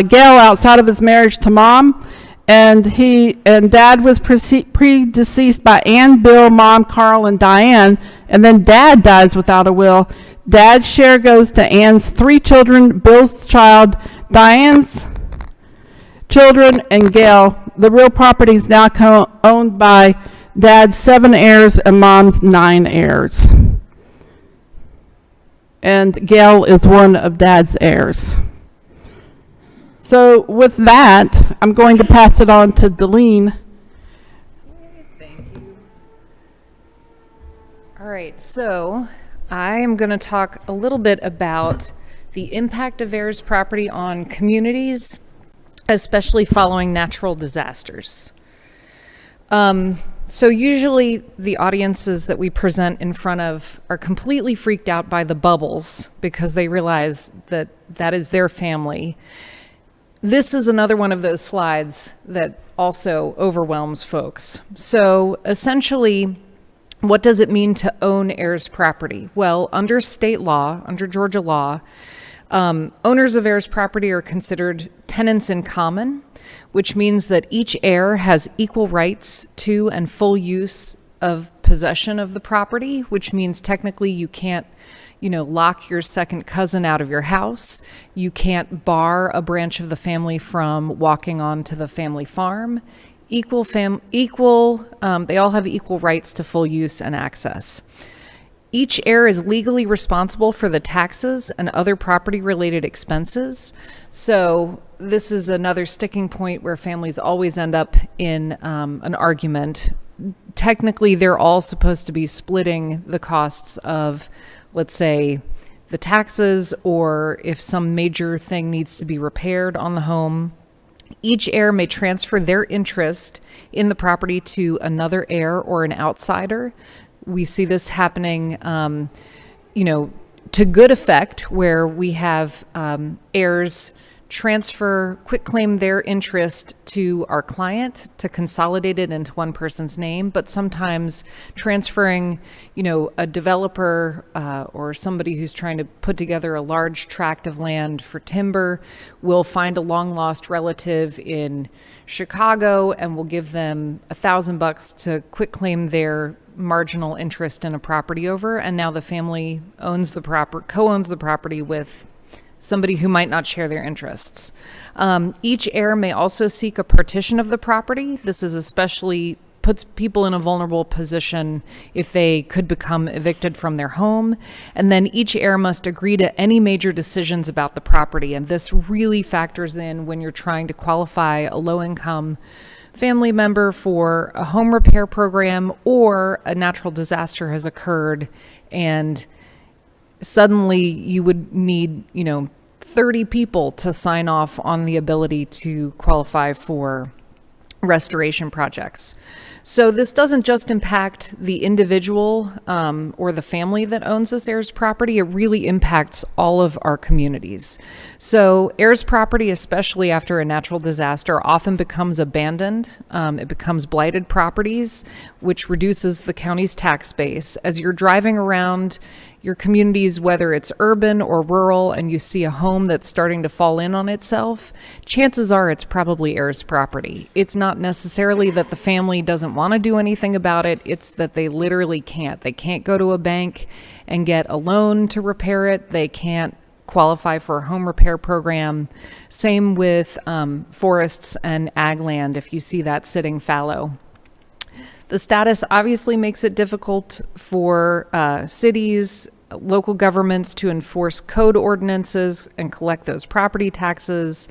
Gail outside of his marriage to Mom, and Dad was predeceased by Ann, Bill, Mom, Carl, and Diane, and then Dad dies without a will. Dad's share goes to Ann's 3 children, Bill's child, Diane's children, and Gail. The real property is now owned by Dad's 7 heirs and Mom's 9 heirs. And Gail is one of Dad's heirs. So with that, I'm going to pass it on to Delene. Thank you. All right, so I am going to talk a little bit about the impact of heirs property on communities, especially following natural disasters. So usually the audiences that we present in front of are completely freaked out by the bubbles because they realize that that is their family. This is another one of those slides that also overwhelms folks. So essentially, what does it mean to own heirs property? Well, under state law, under Georgia law, owners of heirs property are considered tenants in common, which means that each heir has equal rights to and full use of possession of the property, which means technically you can't, lock your second cousin out of your house. You can't bar a branch of the family from walking onto the family farm. They all have equal rights to full use and access. Each heir is legally responsible for the taxes and other property-related expenses. So this is another sticking point where families always end up in an argument. Technically, they're all supposed to be splitting the costs of, let's say, the taxes, or if some major thing needs to be repaired on the home. Each heir may transfer their interest in the property to another heir or an outsider. We see this happening, to good effect, where we have heirs quitclaim their interest to our client to consolidate it into one person's name, but sometimes transferring, a developer or somebody who's trying to put together a large tract of land for timber will find a long lost relative in Chicago and will give them $1,000 to quitclaim their marginal interest in a property over, and now the family owns the co-owns the property with somebody who might not share their interests. Each heir may also seek a partition of the property. This is especially puts people in a vulnerable position if they could become evicted from their home. And then each heir must agree to any major decisions about the property. And this really factors in when you're trying to qualify a low-income family member for a home repair program, or a natural disaster has occurred and suddenly you would need, 30 people to sign off on the ability to qualify for restoration projects. So this doesn't just impact the individual or the family that owns this heirs property, it really impacts all of our communities. So heirs property, especially after a natural disaster, often becomes abandoned. It becomes blighted properties, which reduces the county's tax base. As you're driving around your communities, whether it's urban or rural, and you see a home that's starting to fall in on itself, chances are it's probably heirs property. It's not necessarily that the family doesn't want to do anything about it, it's that they literally can't. They can't go to a bank and get a loan to repair it. They can't qualify for a home repair program. Same with forests and ag land, if you see that sitting fallow. The status obviously makes it difficult for cities, local governments to enforce code ordinances and collect those property taxes.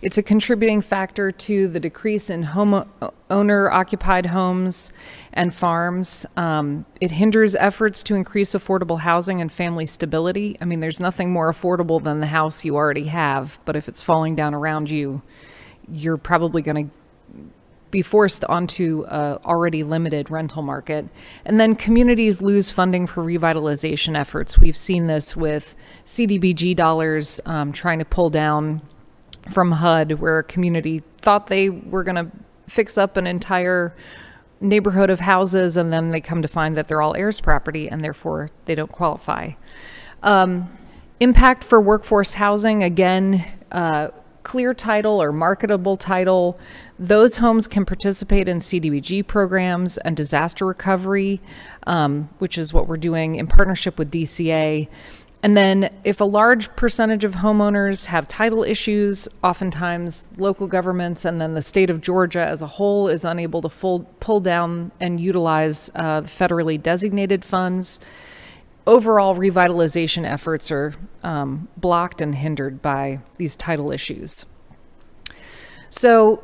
It's a contributing factor to the decrease in owner-occupied homes and farms. It hinders efforts to increase affordable housing and family stability. I mean, there's nothing more affordable than the house you already have, but if it's falling down around you, you're probably going to be forced onto a already limited rental market. And then communities lose funding for revitalization efforts. We've seen this with CDBG dollars trying to pull down from HUD, where a community thought they were going to fix up an entire neighborhood of houses, and then they come to find that they're all heirs property, and therefore they don't qualify. Impact for workforce housing, again, clear title or marketable title, those homes can participate in CDBG programs and disaster recovery, which is what we're doing in partnership with DCA. And then if a large percentage of homeowners have title issues, oftentimes local governments and then the state of Georgia as a whole is unable to pull down and utilize federally designated funds. Overall revitalization efforts are blocked and hindered by these title issues. So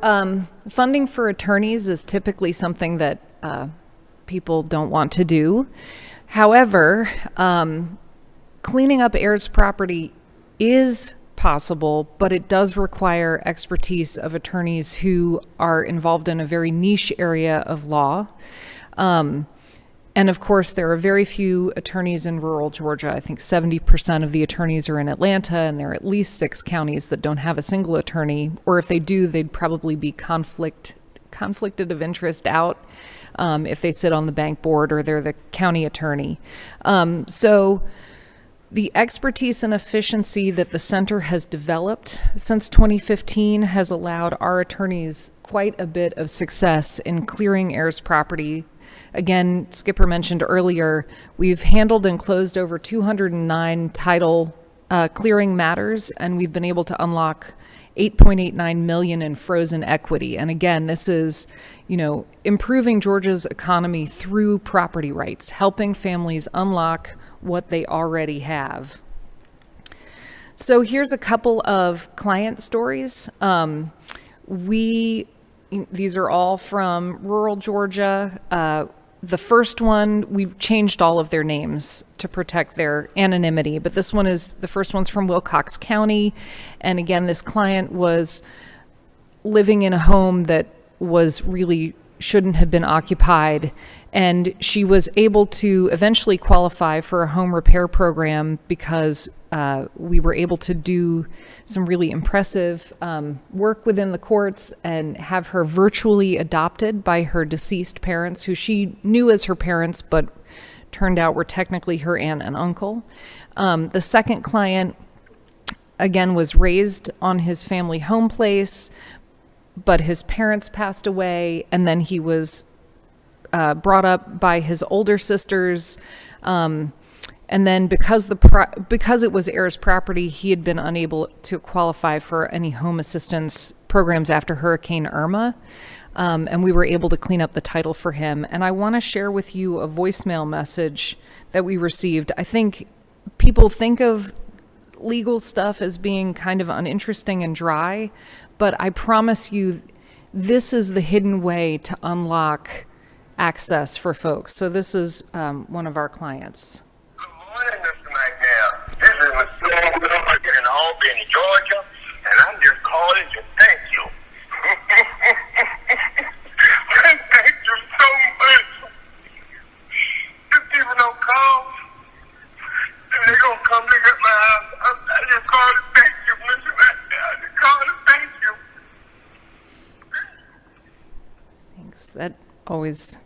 funding for attorneys is typically something that people don't want to do. However, cleaning up heirs property is possible, but it does require expertise of attorneys who are involved in a very niche area of law. And of course, there are very few attorneys in rural Georgia. I think 70% of the attorneys are in Atlanta, and there are at least 6 counties that don't have a single attorney. Or if they do, they'd probably be conflicted of interest out if they sit on the bank board or they're the county attorney. So the expertise and efficiency that the center has developed since 2015 has allowed our attorneys quite a bit of success in clearing heirs property. Again, Skipper mentioned earlier, we've handled and closed over 209 title clearing matters, and we've been able to unlock $8.89 million in frozen equity. And again, this is, improving Georgia's economy through property rights, helping families unlock what they already have. So here's a couple of client stories. These are all from rural Georgia. The first one, we've changed all of their names to protect their anonymity, but the first one's from Wilcox County. And again, this client was living in a home that was really shouldn't have been occupied. And she was able to eventually qualify for a home repair program because we were able to do some really impressive work within the courts and have her virtually adopted by her deceased parents, who she knew as her parents, but turned out were technically her aunt and uncle. The second client, again, was raised on his family home place, but his parents passed away, and then he was brought up by his older sisters. And then because it was heirs property, he had been unable to qualify for any home assistance programs after Hurricane Irma. And we were able to clean up the title for him. And I want to share with you a voicemail message that we received. I think people think of legal stuff as being kind of uninteresting and dry, but I promise you, this is the hidden way to unlock access for folks. So this is one of our clients. Good morning, Mr. McNair. This is Mr. Wilson in Albany, Georgia, and I'm just calling to thank you. Thank you so much. If people don't call, and they're going to come look at my house, I just called to thank you, Mr. McNair. I just called to thank you. Thanks. That always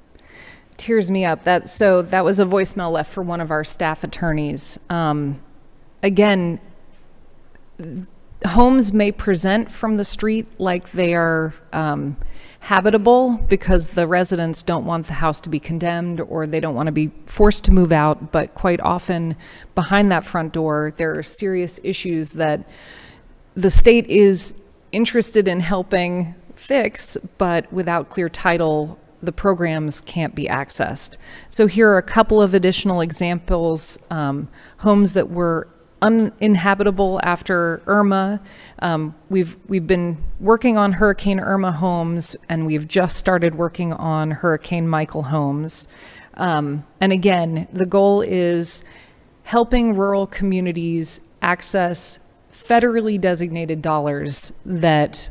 tears me up. That was a voicemail left for one of our staff attorneys. Again, homes may present from the street like they are habitable because the residents don't want the house to be condemned or they don't want to be forced to move out, but quite often behind that front door there are serious issues that the state is interested in helping fix, but without clear title the programs can't be accessed. So here are a couple of additional examples. Homes that were uninhabitable after Irma. We've been working on Hurricane Irma homes, and we've just started working on Hurricane Michael homes. And again, the goal is helping rural communities access federally designated dollars that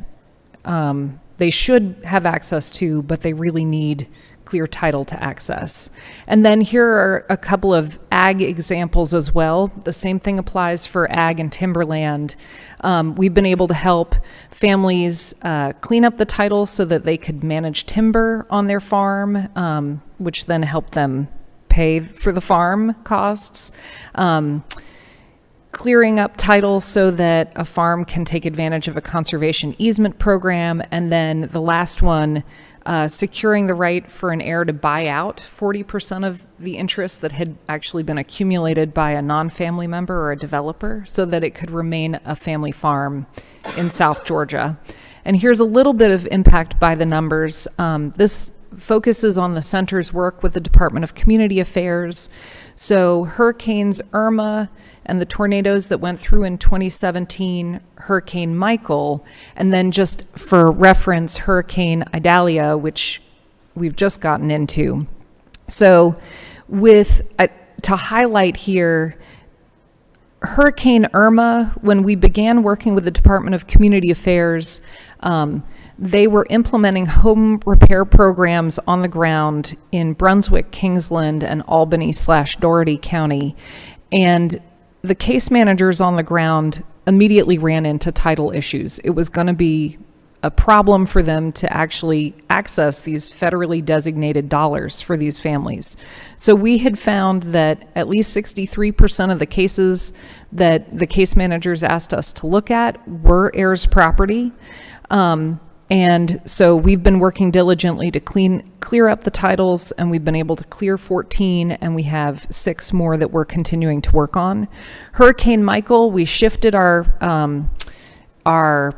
they should have access to, but they really need clear title to access. And then here are a couple of ag examples as well. The same thing applies for ag and timberland. We've been able to help families clean up the title so that they could manage timber on their farm, which then helped them pay for the farm costs. Clearing up title so that a farm can take advantage of a conservation easement program. And then the last one, securing the right for an heir to buy out 40% of the interest that had actually been accumulated by a non-family member or a developer so that it could remain a family farm in South Georgia. And here's a little bit of impact by the numbers. This focuses on the center's work with the Department of Community Affairs. So Hurricanes Irma and the tornadoes that went through in 2017, Hurricane Michael, and then just for reference, Hurricane Idalia, which we've just gotten into. So to highlight here, Hurricane Irma, when we began working with the Department of Community Affairs, they were implementing home repair programs on the ground in Brunswick, Kingsland, and Albany/Dougherty County. And the case managers on the ground immediately ran into title issues. It was going to be a problem for them to actually access these federally designated dollars for these families. So we had found that at least 63% of the cases that the case managers asked us to look at were heirs property. And so we've been working diligently to clear up the titles, and we've been able to clear 14, and we have 6 more that we're continuing to work on. Hurricane Michael, we shifted our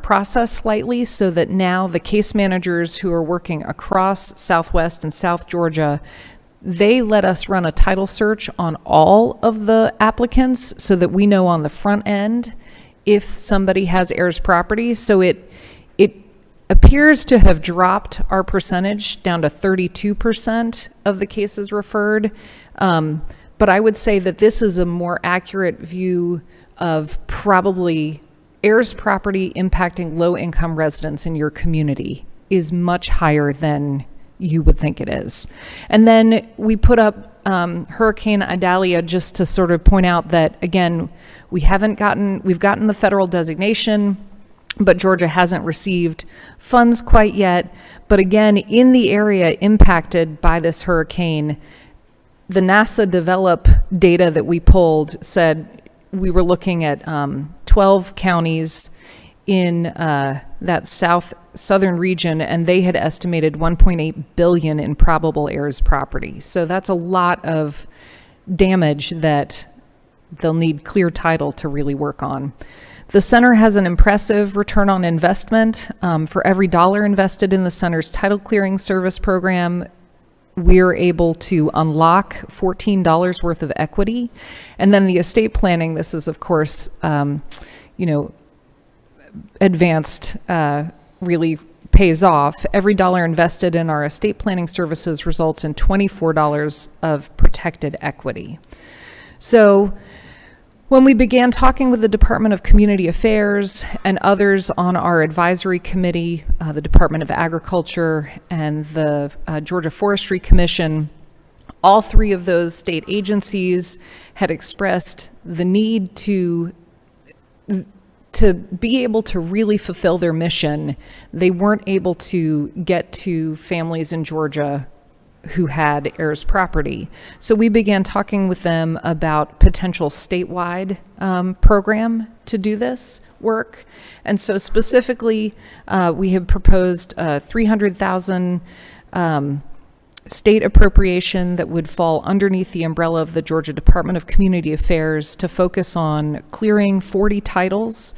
process slightly so that now the case managers who are working across Southwest and South Georgia, they let us run a title search on all of the applicants so that we know on the front end if somebody has heirs property. So it appears to have dropped our percentage down to 32% of the cases referred. But I would say that this is a more accurate view of probably heirs property impacting low-income residents in your community is much higher than you would think it is. And then we put up Hurricane Idalia, just to sort of point out that, again, we've gotten the federal designation, but Georgia hasn't received funds quite yet. But again, in the area impacted by this hurricane, the NASA develop data that we pulled said we were looking at 12 counties in that southern region, and they had estimated 1.8 billion in probable heirs property. So that's a lot of damage that they'll need clear title to really work on. The center has an impressive return on investment. For every dollar invested in the center's title clearing service program, we're able to unlock $14 worth of equity. And then the estate planning, this is of course, advanced, really pays off. Every dollar invested in our estate planning services results in $24 of protected equity. So when we began talking with the Department of Community Affairs and others on our advisory committee, the Department of Agriculture and the Georgia Forestry Commission, all three of those state agencies had expressed the need to be able to really fulfill their mission. They weren't able to get to families in Georgia who had heirs property. So we began talking with them about potential statewide program to do this work. And so specifically, we have proposed a $300,000 state appropriation that would fall underneath the umbrella of the Georgia Department of Community Affairs to focus on clearing 40 titles.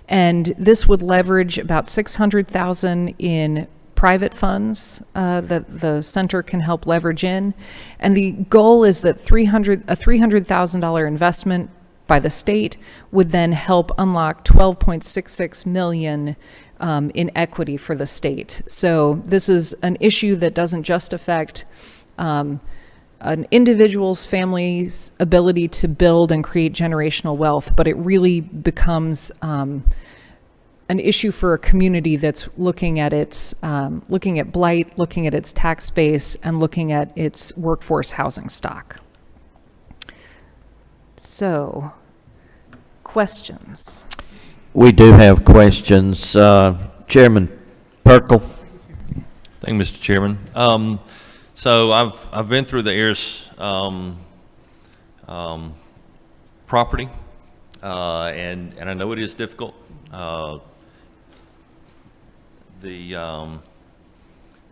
And this would leverage about $600,000 in private funds that the center can help leverage in. And the goal is that a $300,000 investment by the state would then help unlock $12.66 million in equity for the state. So this is an issue that doesn't just affect an individual's family's ability to build and create generational wealth, but it really becomes an issue for a community that's looking at blight, looking at its tax base, and looking at its workforce housing stock. So, questions? We do have questions. Chairman Perkle. Thank you, Mr. Chairman. So I've been through the heirs property, and I know it is difficult. The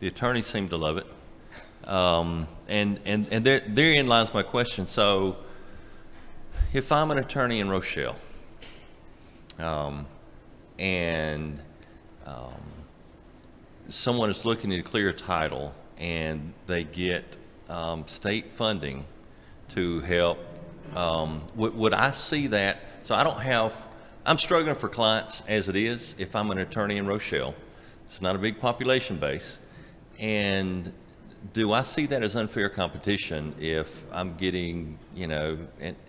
attorneys seem to love it, and therein lies my question. So, if I'm an attorney in Rochelle, and someone is looking to clear a title, and they get state funding to help, would I see that? So I'm struggling for clients as it is if I'm an attorney in Rochelle. It's not a big population base. And do I see that as unfair competition if I'm getting,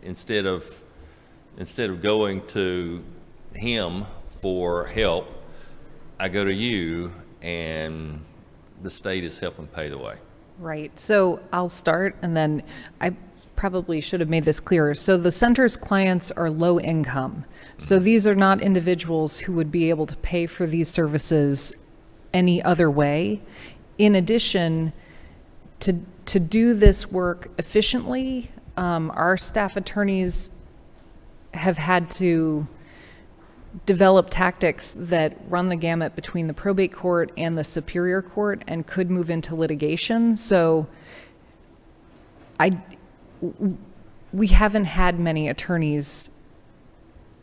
instead of going to him for help, I go to you and the state is helping pay the way? Right. So I'll start, and then I probably should have made this clearer. So the center's clients are low income. So these are not individuals who would be able to pay for these services any other way. In addition, to do this work efficiently, our staff attorneys have had to develop tactics that run the gamut between the probate court and the superior court and could move into litigation. So we haven't had many attorneys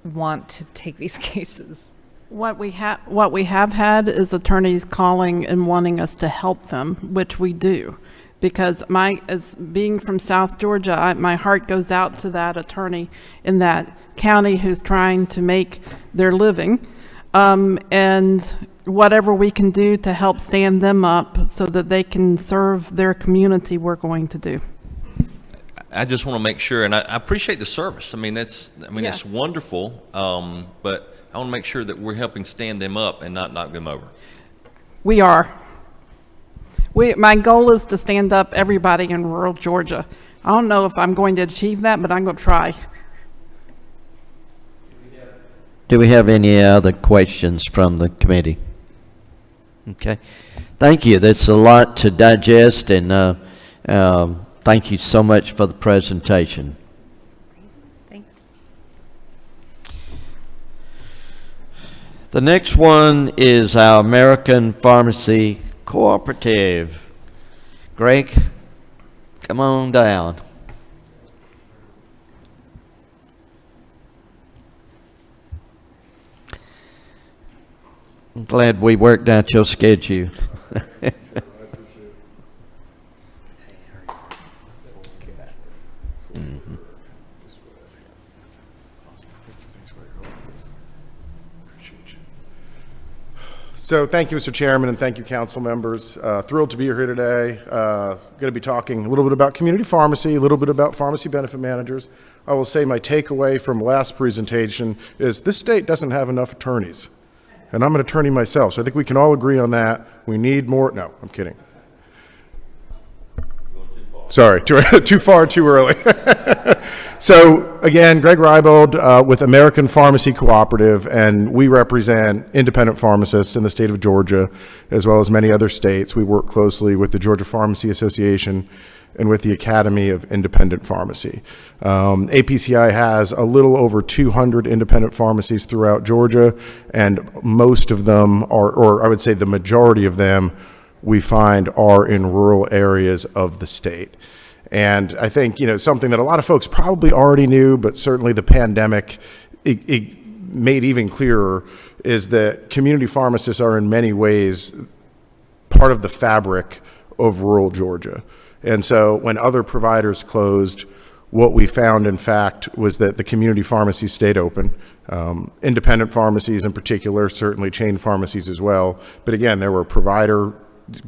want to take these cases. What we have had is attorneys calling and wanting us to help them, which we do. Because as being from South Georgia, my heart goes out to that attorney in that county who's trying to make their living. And whatever we can do to help stand them up so that they can serve their community, we're going to do. I just want to make sure, and I appreciate the service. It's wonderful, but I want to make sure that we're helping stand them up and not knock them over. We are. My goal is to stand up everybody in rural Georgia I don't know if I'm going to achieve that, but I'm going to try. Do we have any other questions from the committee? Okay. Thank you. That's a lot to digest, and thank you so much for the presentation. Thanks. The next one is our American Pharmacy Cooperative. Greg, come on down. I'm glad we worked out your schedule. So thank you, Mr. Chairman, and thank you, council members. Thrilled to be here today. Going to be talking a little bit about community pharmacy, a little bit about pharmacy benefit managers. I will say my takeaway from last presentation is this state doesn't have enough attorneys. And I'm an attorney myself, so I think we can all agree on that. We need more. No, I'm kidding. Sorry, too far, too early. So again, Greg Reibold with American Pharmacy Cooperative, and we represent independent pharmacists in the state of Georgia, as well as many other states. We work closely with the Georgia Pharmacy Association and with the Academy of Independent Pharmacy. APCI has a little over 200 independent pharmacies throughout Georgia, and most of them are, or I would say the majority of them, we find are in rural areas of the state. And I think, you know, something that a lot of folks probably already knew, but certainly the pandemic, it made even clearer, is that community pharmacists are in many ways part of the fabric of rural Georgia. And so when other providers closed, what we found, in fact, was that the community pharmacies stayed open. Independent pharmacies in particular, certainly chain pharmacies as well. But again, there were provider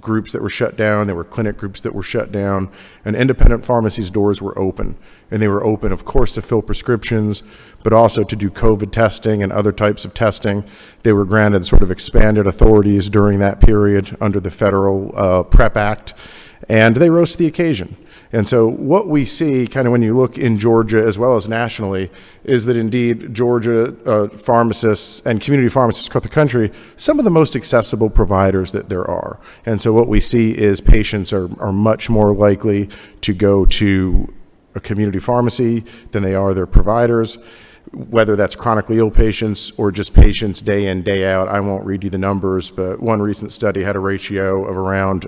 groups that were shut down, there were clinic groups that were shut down, and independent pharmacies' doors were open. And they were open, of course, to fill prescriptions, but also to do COVID testing and other types of testing. They were granted sort of expanded authorities during that period under the federal PrEP Act, and they rose to the occasion. And so what we see kind of when you look in Georgia as well as nationally is that indeed Georgia pharmacists and community pharmacists across the country, some of the most accessible providers that there are. And so what we see is patients are much more likely to go to a community pharmacy than they are their providers, whether that's chronically ill patients or just patients day in, day out. I won't read you the numbers, but one recent study had a ratio of around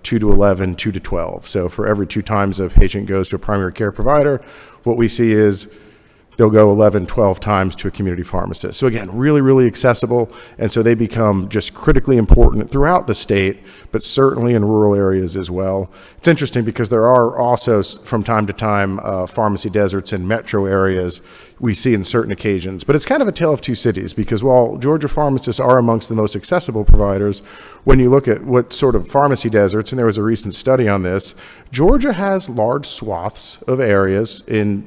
2 to 11, 2 to 12. So for every 2 times a patient goes to a primary care provider, what we see is they'll go 11, 12 times to a community pharmacist. So again, really, really accessible. And so they become just critically important throughout the state, but certainly in rural areas as well. It's interesting because there are also from time to time pharmacy deserts in metro areas we see in certain occasions. But it's kind of a tale of two cities, because while Georgia pharmacists are amongst the most accessible providers, when you look at what sort of pharmacy deserts, and there was a recent study on this, Georgia has large swaths of areas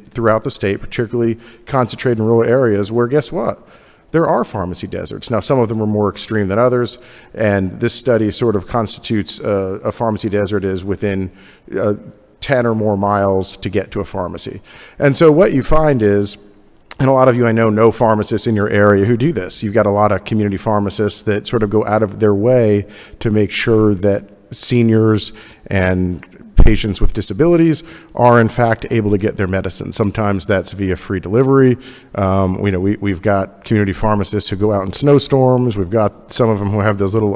throughout the state, particularly concentrated in rural areas, where guess what? There are pharmacy deserts. Now, some of them are more extreme than others, and this study sort of constitutes a pharmacy desert is within 10 or more miles to get to a pharmacy. And so what you find is, and a lot of you I know pharmacists in your area who do this. You've got a lot of community pharmacists that sort of go out of their way to make sure that seniors and patients with disabilities are in fact able to get their medicine. Sometimes that's via free delivery. We've got community pharmacists who go out in snowstorms. We've got some of them who have those little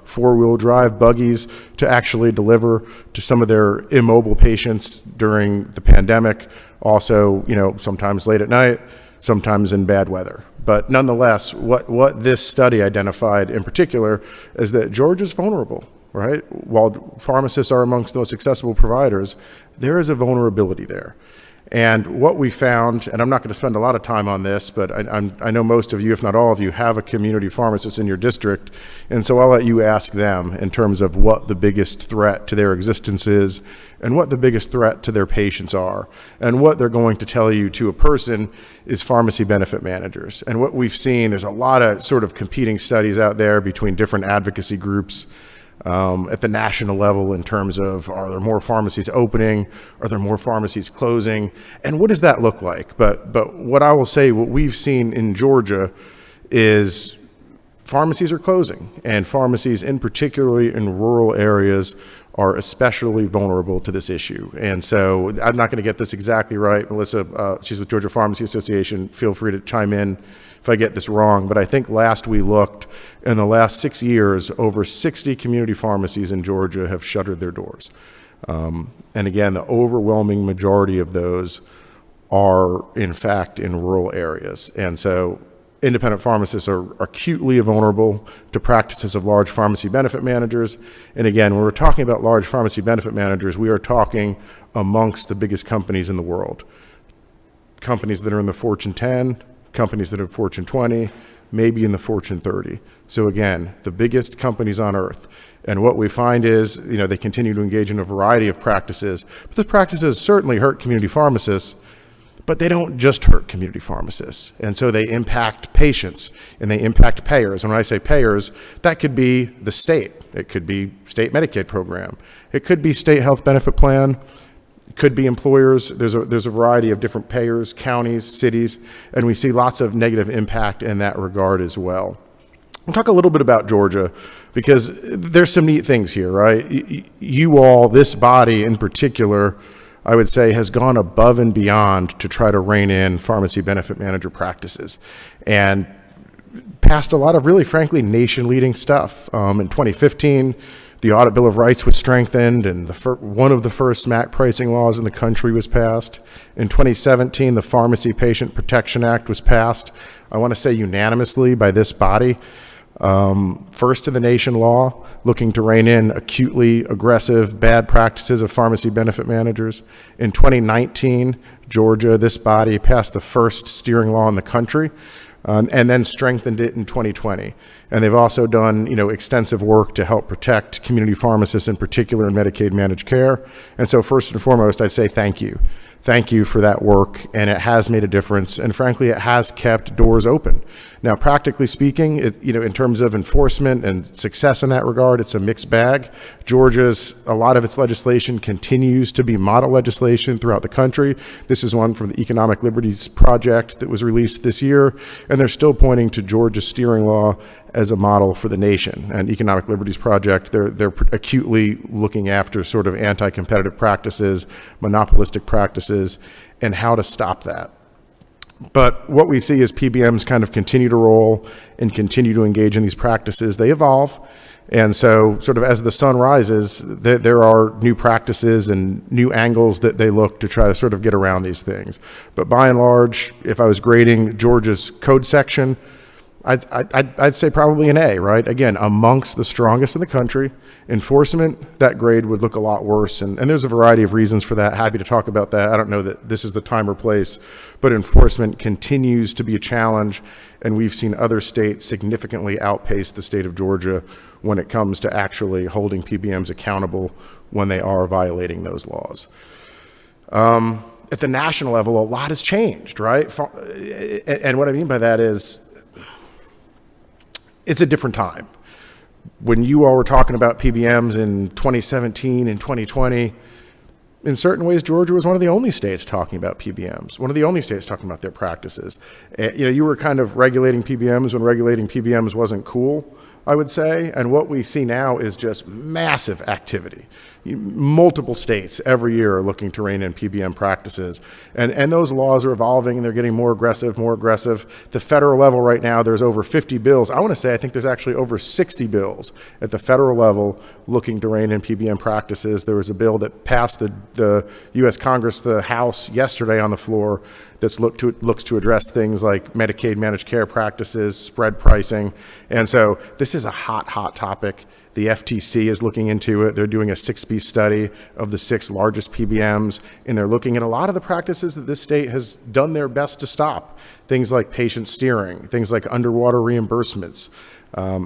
4-wheel drive buggies to actually deliver to some of their immobile patients during the pandemic. Also, sometimes late at night, sometimes in bad weather. But nonetheless, what this study identified in particular is that Georgia's vulnerable. Right? While pharmacists are amongst the most accessible providers, there is a vulnerability there. And what we found, and I'm not going to spend a lot of time on this, but I know most of you, if not all of you, have a community pharmacist in your district. And so I'll let you ask them in terms of what the biggest threat to their existence is and what the biggest threat to their patients are. And what they're going to tell you to a person is pharmacy benefit managers. And what we've seen, there's a lot of sort of competing studies out there between different advocacy groups. at the national level in terms of, are there more pharmacies opening? Are there more pharmacies closing? And what does that look like? But what I will say, what we've seen in Georgia is pharmacies are closing, and pharmacies, in particularly in rural areas, are especially vulnerable to this issue. And so I'm not going to get this exactly right. Melissa, she's with Georgia Pharmacy Association. Feel free to chime in if I get this wrong. But I think last we looked, in the last 6 years, over 60 community pharmacies in Georgia have shuttered their doors. And again, the overwhelming majority of those are, in fact, in rural areas. And so independent pharmacists are acutely vulnerable to practices of large pharmacy benefit managers. And again, when we're talking about large pharmacy benefit managers, we are talking amongst the biggest companies in the world. Companies that are in the Fortune 10, companies that are Fortune 20, maybe in the Fortune 30. So again, the biggest companies on earth. And what we find is, they continue to engage in a variety of practices. But the practices certainly hurt community pharmacists, but they don't just hurt community pharmacists. And so they impact patients and they impact payers. And when I say payers, that could be the state. It could be state Medicaid program. It could be state health benefit plan. It could be employers. There's a variety of different payers, counties, cities, and we see lots of negative impact in that regard as well. We'll talk a little bit about Georgia because there's some neat things here, right? You all, this body in particular, I would say, has gone above and beyond to try to rein in pharmacy benefit manager practices and passed a lot of really, frankly, nation-leading stuff. In 2015, the Audit Bill of Rights was strengthened, and one of the first MAC pricing laws in the country was passed. In 2017, the Pharmacy Patient Protection Act was passed, I want to say unanimously by this body. First in the nation law, looking to rein in acutely aggressive bad practices of pharmacy benefit managers. In 2019, Georgia, this body, passed the first steering law in the country, and then strengthened it in 2020. And they've also done, extensive work to help protect community pharmacists, in particular in Medicaid managed care. And so first and foremost, I'd say thank you. Thank you for that work, and it has made a difference, and frankly, it has kept doors open. Now, practically speaking, in terms of enforcement and success in that regard, it's a mixed bag. A lot of its legislation continues to be model legislation throughout the country. This is one from the Economic Liberties Project that was released this year, and they're still pointing to Georgia's steering law as a model for the nation. And Economic Liberties Project, they're acutely looking after sort of anti-competitive practices, monopolistic practices, and how to stop that. But what we see is PBMs kind of continue to roll and continue to engage in these practices. They evolve. And so sort of as the sun rises, there are new practices and new angles that they look to try to sort of get around these things. But by and large, if I was grading Georgia's code section, I'd say probably an A, right? Again, amongst the strongest in the country. Enforcement, that grade would look a lot worse. And there's a variety of reasons for that. Happy to talk about that. I don't know that this is the time or place, but enforcement continues to be a challenge. And we've seen other states significantly outpace the state of Georgia when it comes to actually holding PBMs accountable when they are violating those laws. At the national level, a lot has changed, right? And what I mean by that is, it's a different time. When you all were talking about PBMs in 2017 and 2020, in certain ways, Georgia was one of the only states talking about PBMs, one of the only states talking about their practices. You were kind of regulating PBMs when regulating PBMs wasn't cool, I would say. And what we see now is just massive activity. Multiple states every year are looking to rein in PBM practices. And those laws are evolving and they're getting more aggressive, more aggressive. The federal level right now, there's over 50 bills. I want to say I think there's actually over 60 bills at the federal level looking to rein in PBM practices. There was a bill that passed the U.S. Congress, the House, yesterday on the floor that's looks to address things like Medicaid managed care practices, spread pricing. And so this is a hot topic. The FTC is looking into it. They're doing a 6-piece study of the 6 largest PBMs, and they're looking at a lot of the practices that this state has done their best to stop. Things like patient steering, things like underwater reimbursements,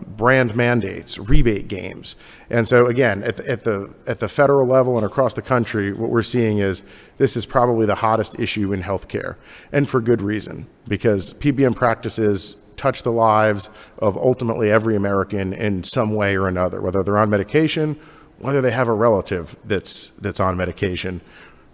brand mandates, rebate games. And so again, at the federal level and across the country, what we're seeing is this is probably the hottest issue in healthcare, and for good reason, because PBM practices touch the lives of ultimately every American in some way or another, whether they're on medication, whether they have a relative that's on medication.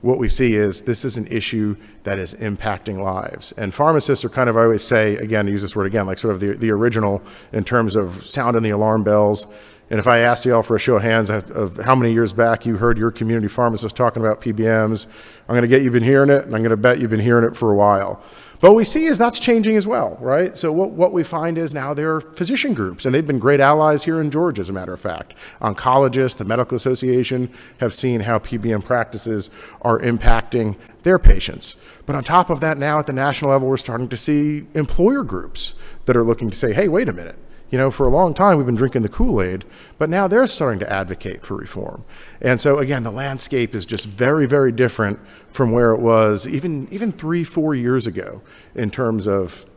What we see is this is an issue that is impacting lives. And pharmacists are kind of, I always say, again, use this word again, like sort of the original in terms of sounding the alarm bells. And if I asked you all for a show of hands of how many years back you heard your community pharmacist talking about PBMs, I'm going to get you've been hearing it, and I'm going to bet you've been hearing it for a while. But what we see is that's changing as well, right? So what we find is now there are physician groups, and they've been great allies here in Georgia, as a matter of fact. Oncologists, the Medical Association have seen how PBM practices are impacting their patients. But on top of that, now at the national level, we're starting to see employer groups that are looking to say, hey, wait a minute. You know, for a long time, we've been drinking the Kool-Aid, but now they're starting to advocate for reform. And so, again, the landscape is just very, very different from where it was even 3-4 years ago in terms of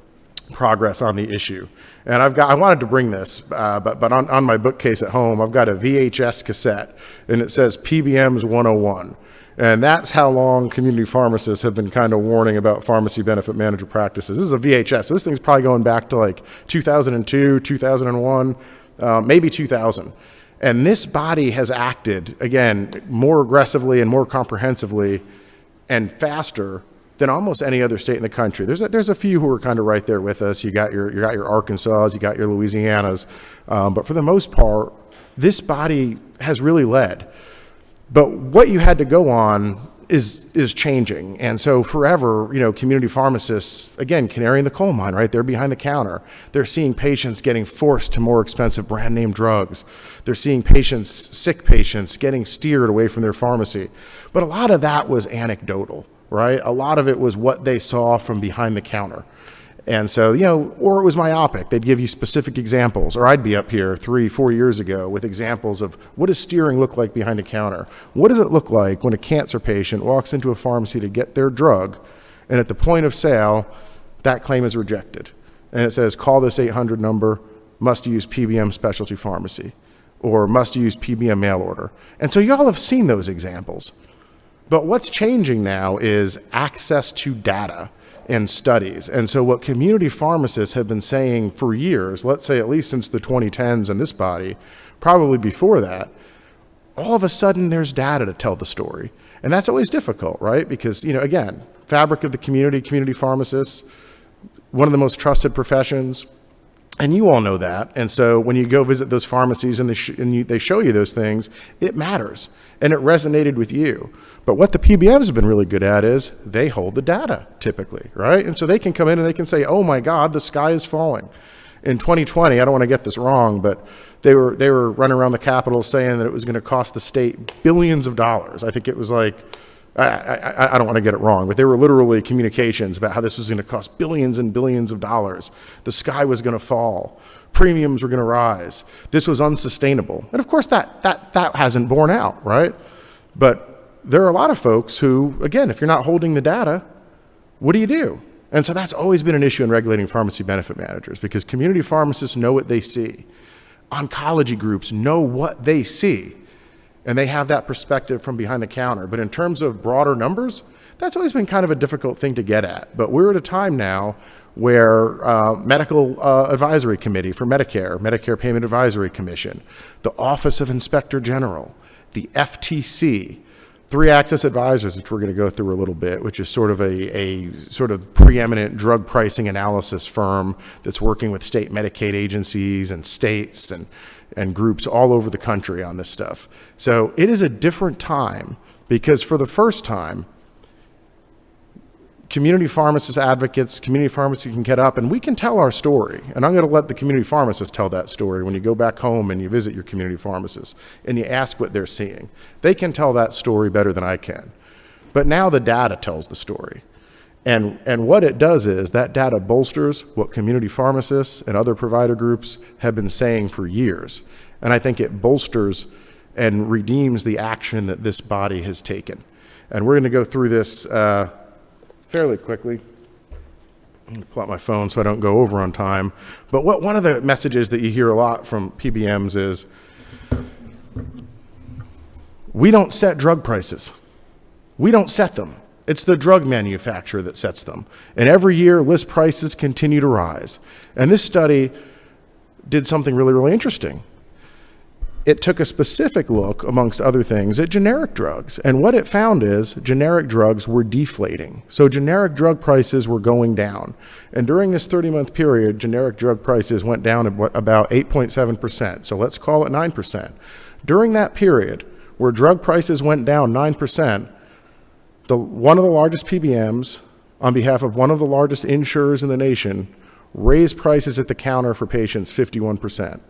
progress on the issue. And I wanted to bring this, but on my bookcase at home, I've got a VHS cassette, and it says PBMs 101. And that's how long community pharmacists have been kind of warning about pharmacy benefit manager practices. This is a VHS. So this thing's probably going back to like 2002, 2001, maybe 2000. And this body has acted, again, more aggressively and more comprehensively and faster than almost any other state in the country. There's a few who are kind of right there with us. You got your Arkansas, you got your Louisianas. But for the most part, this body has really led. But what you had to go on is changing. And so forever, you know, community pharmacists, again, canary in the coal mine, right? They're behind the counter. They're seeing patients getting forced to more expensive brand name drugs. They're seeing patients, sick patients, getting steered away from their pharmacy. But a lot of that was anecdotal, right? A lot of it was what they saw from behind the counter. And so, you know, or it was myopic. They'd give you specific examples, or I'd be up here 3-4 years ago with examples of what does steering look like behind a counter? What does it look like when a cancer patient walks into a pharmacy to get their drug, and at the point of sale, that claim is rejected? And it says, call this 800 number, must use PBM specialty pharmacy, or must use PBM mail order. And so y'all have seen those examples. But what's changing now is access to data and studies. And so what community pharmacists have been saying for years, let's say at least since the 2010s in this body, probably before that, all of a sudden there's data to tell the story. And that's always difficult, right? Because, you know, again, fabric of the community pharmacists, one of the most trusted professions, and you all know that. And so when you go visit those pharmacies and they show you those things, it matters. And it resonated with you. But what the PBMs have been really good at is they hold the data, typically, right? And so they can come in and they can say, oh my God, the sky is falling. In 2020, I don't want to get this wrong, but they were running around the Capitol saying that it was going to cost the state billions of dollars. I think it was like, I don't want to get it wrong, but there were literally communications about how this was going to cost billions and billions of dollars. The sky was going to fall. Premiums were going to rise. This was unsustainable. And of course, that hasn't borne out, right? But there are a lot of folks who, again, if you're not holding the data, what do you do? And so that's always been an issue in regulating pharmacy benefit managers, because community pharmacists know what they see. Oncology groups know what they see, and they have that perspective from behind the counter. But in terms of broader numbers, that's always been kind of a difficult thing to get at. But we're at a time now where Medical Advisory Committee for Medicare, Medicare Payment Advisory Commission, the Office of Inspector General, the FTC, 3 Access Advisors, which we're going to go through a little bit, which is sort of a sort of preeminent drug pricing analysis firm that's working with state Medicaid agencies and states and groups all over the country on this stuff. So it is a different time, because for the first time, community pharmacist advocates, community pharmacy can get up and we can tell our story. And I'm going to let the community pharmacists tell that story when you go back home and you visit your community pharmacist and you ask what they're seeing. They can tell that story better than I can. But now the data tells the story. And what it does is that data bolsters what community pharmacists and other provider groups have been saying for years. And I think it bolsters and redeems the action that this body has taken. And we're going to go through this fairly quickly. I'm going to pull out my phone so I don't go over on time. But one of the messages that you hear a lot from PBMs is, we don't set drug prices. We don't set them. It's the drug manufacturer that sets them. And every year, list prices continue to rise. And this study did something really, really interesting. It took a specific look, amongst other things, at generic drugs. And what it found is generic drugs were deflating. So generic drug prices were going down. And during this 30-month period, generic drug prices went down about 8.7%. So let's call it 9%. During that period, where drug prices went down 9%, one of the largest PBMs, on behalf of one of the largest insurers in the nation, raised prices at the counter for patients 51%.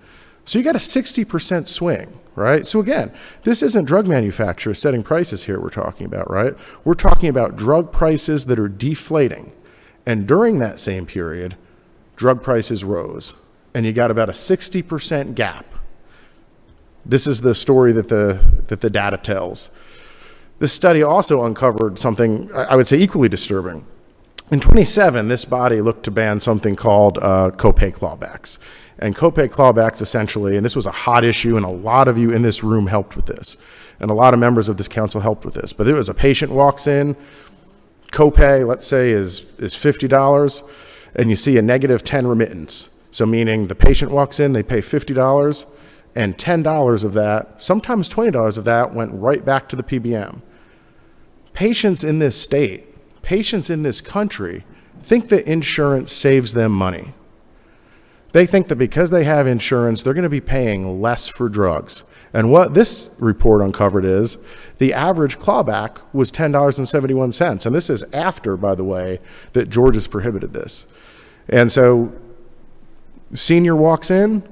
So you got a 60% swing, right? So again, this isn't drug manufacturers setting prices here we're talking about, right? We're talking about drug prices that are deflating. And during that same period, drug prices rose. And you got about a 60% gap. This is the story that the data tells. This study also uncovered something I would say equally disturbing. In 2007, this body looked to ban something called copay clawbacks. And copay clawbacks essentially, and this was a hot issue, and a lot of you in this room helped with this, and a lot of members of this council helped with this. But it was a patient walks in, copay, let's say, is $50, and you see a negative 10 remittance. So meaning the patient walks in, they pay $50, and $10 of that, sometimes $20 of that, went right back to the PBM. Patients in this state, patients in this country, think that insurance saves them money. They think that because they have insurance, they're going to be paying less for drugs. And what this report uncovered is the average clawback was $10.71. And this is after, by the way, that Georgia's prohibited this. And so senior walks in,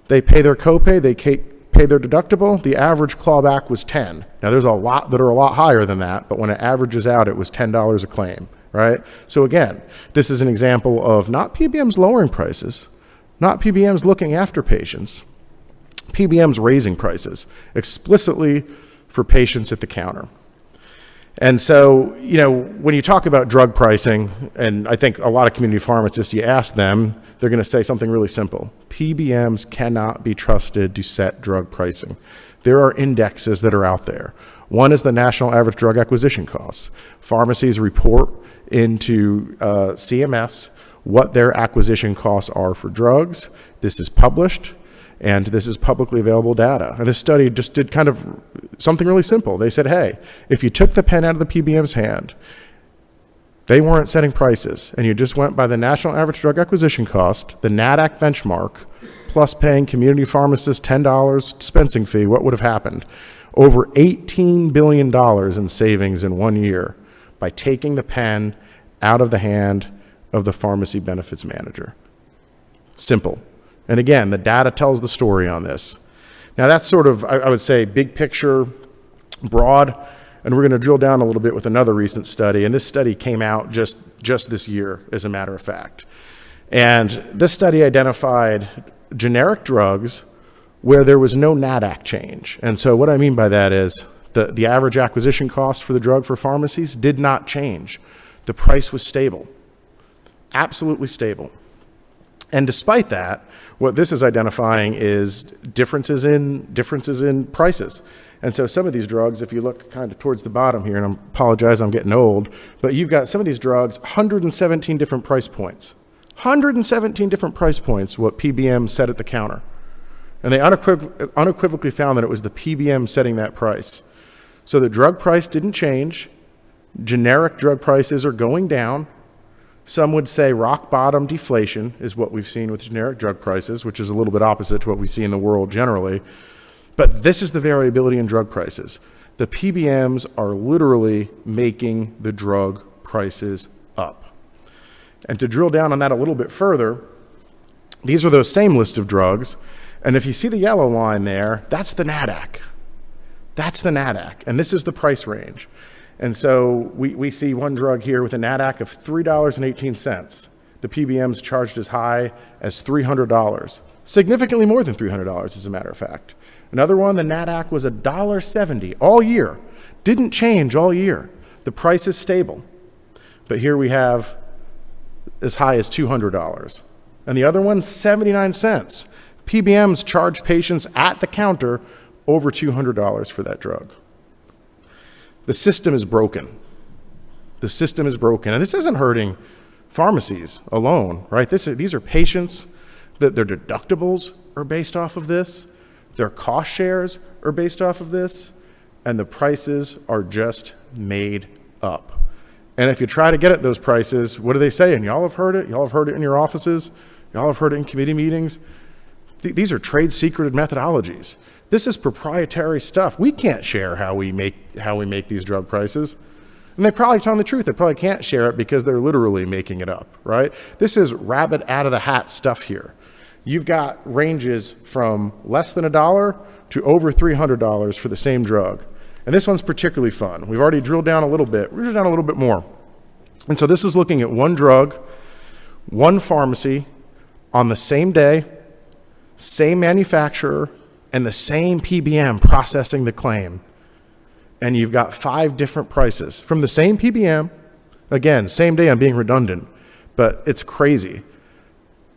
they pay their copay, they pay their deductible. The average clawback was 10. Now there's a lot that are a lot higher than that, but when it averages out, it was $10 a claim. Right? So again, this is an example of not PBMs lowering prices, not PBMs looking after patients, PBMs raising prices explicitly for patients at the counter. And so, you know, when you talk about drug pricing, and I think a lot of community pharmacists, you ask them, they're going to say something really simple. PBMs cannot be trusted to set drug pricing. There are indexes that are out there. One is the National Average Drug Acquisition Costs. Pharmacies report into CMS what their acquisition costs are for drugs. This is published, and this is publicly available data. And this study just did kind of something really simple. They said, hey, if you took the pen out of the PBM's hand, they weren't setting prices, and you just went by the National Average Drug Acquisition Cost, the NADAC benchmark, plus paying community pharmacists $10 dispensing fee, what would have happened? Over $18 billion in savings in 1 year by taking the pen out of the hand of the pharmacy benefits manager. Simple. And again, the data tells the story on this. Now that's sort of, I would say, big picture, broad, and we're going to drill down a little bit with another recent study, and this study came out just this year, as a matter of fact. And this study identified generic drugs where there was no NADAC change. And so what I mean by that is the average acquisition cost for the drug for pharmacies did not change. The price was stable, absolutely stable. And despite that, what this is identifying is differences in prices. And so some of these drugs, if you look kind of towards the bottom here, and I apologize, I'm getting old, but you've got some of these drugs, 117 different price points. 117 different price points, what PBM set at the counter. And they unequivocally found that it was the PBM setting that price. So the drug price didn't change. Generic drug prices are going down. Some would say rock bottom deflation is what we've seen with generic drug prices, which is a little bit opposite to what we see in the world generally. But this is the variability in drug prices. The PBMs are literally making the drug prices up. And to drill down on that a little bit further, these are those same list of drugs. And if you see the yellow line there, that's the NADAC. That's the NADAC. And this is the price range. And so we see one drug here with a NADAC of $3.18. The PBM's charged as high as $300, significantly more than $300 as a matter of fact. Another one, the NADAC was $1.70 all year. Didn't change all year. The price is stable. But here we have as high as $200. And the other one, 79 cents. PBMs charge patients at the counter over $200 for that drug. The system is broken. The system is broken. And this isn't hurting pharmacies alone, right? These are patients that their deductibles are based off of this, their cost shares are based off of this, and the prices are just made up. And if you try to get at those prices, what are they saying? Y'all have heard it. Y'all have heard it in your offices. Y'all have heard it in committee meetings. These are trade secreted methodologies. This is proprietary stuff. We can't share how we make these drug prices. And they probably tell them the truth. They probably can't share it because they're literally making it up, right? This is rabbit out of the hat stuff here. You've got ranges from less than $1 to over $300 for the same drug. And this one's particularly fun. We've already drilled down a little bit. We're down a little bit more. And so this is looking at one drug, one pharmacy, on the same day, same manufacturer, and the same PBM processing the claim. And you've got 5 different prices from the same PBM. Again, same day, I'm being redundant, but it's crazy.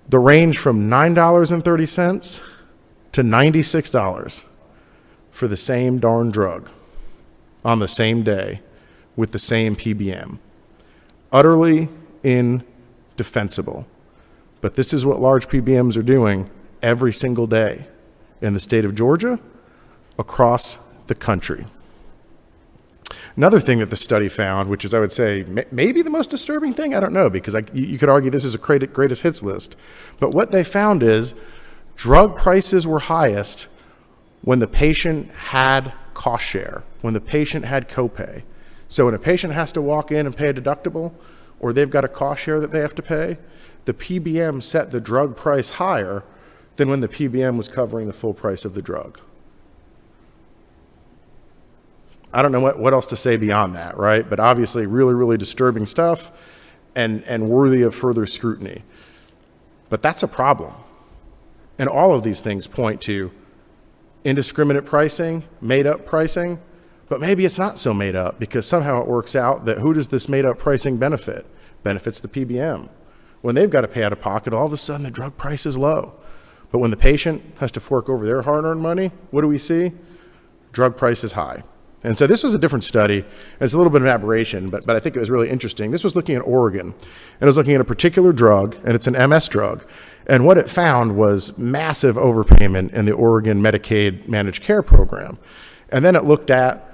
The range from $9.30 to $96 for the same darn drug on the same day with the same PBM. Utterly indefensible. But this is what large PBMs are doing every single day in the state of Georgia, across the country. Another thing that the study found, which is, I would say, maybe the most disturbing thing, I don't know, because you could argue this is a greatest hits list, but what they found is drug prices were highest when the patient had cost share, when the patient had copay. So when a patient has to walk in and pay a deductible, or they've got a cost share that they have to pay, the PBM set the drug price higher than when the PBM was covering the full price of the drug. I don't know what else to say beyond that, right? But obviously really, really disturbing stuff and worthy of further scrutiny. But that's a problem. And all of these things point to indiscriminate pricing, made up pricing, but maybe it's not so made up because somehow it works out that who does this made up pricing benefit? Benefits the PBM. When they've got to pay out of pocket, all of a sudden the drug price is low. But when the patient has to fork over their hard-earned money, what do we see? Drug price is high. And so this was a different study. It's a little bit of an aberration, but I think it was really interesting. This was looking at Oregon, and it was looking at a particular drug, and it's an MS drug. And what it found was massive overpayment in the Oregon Medicaid managed care program. And then it looked at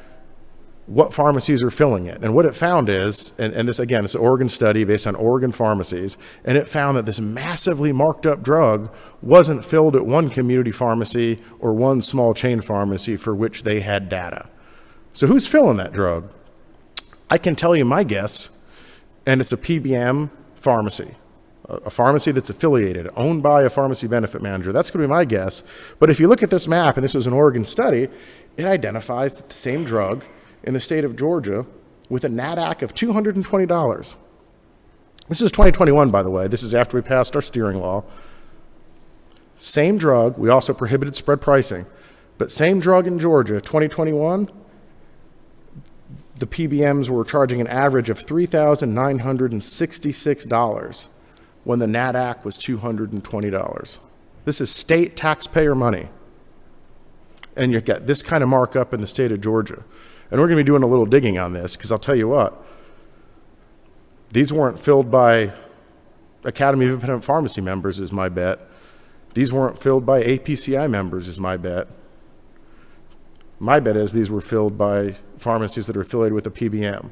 what pharmacies are filling it. And what it found is, and this again, it's an Oregon study based on Oregon pharmacies, and it found that this massively marked up drug wasn't filled at one community pharmacy or one small chain pharmacy for which they had data. So who's filling that drug? I can tell you my guess, and it's a PBM pharmacy, a pharmacy that's affiliated, owned by a pharmacy benefit manager. That's going to be my guess. But if you look at this map, and this was an Oregon study, it identifies that the same drug in the state of Georgia with a NADAC of $220. This is 2021, by the way. This is after we passed our steering law. Same drug. We also prohibited spread pricing. But same drug in Georgia, 2021, the PBMs were charging an average of $3,966 when the NADAC was $220. This is state taxpayer money. And you get this kind of markup in the state of Georgia. And we're going to be doing a little digging on this because I'll tell you what, these weren't filled by Academy of Independent Pharmacy members is my bet. These weren't filled by APCI members is my bet. My bet is these were filled by pharmacies that are affiliated with the PBM,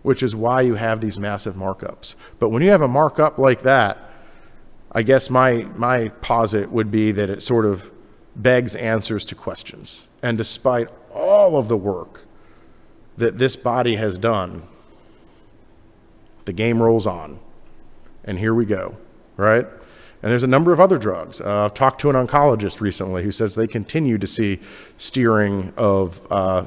which is why you have these massive markups. But when you have a markup like that, I guess my posit would be that it sort of begs answers to questions. And despite all of the work that this body has done, the game rolls on. And here we go, right? And there's a number of other drugs. I've talked to an oncologist recently who says they continue to see steering of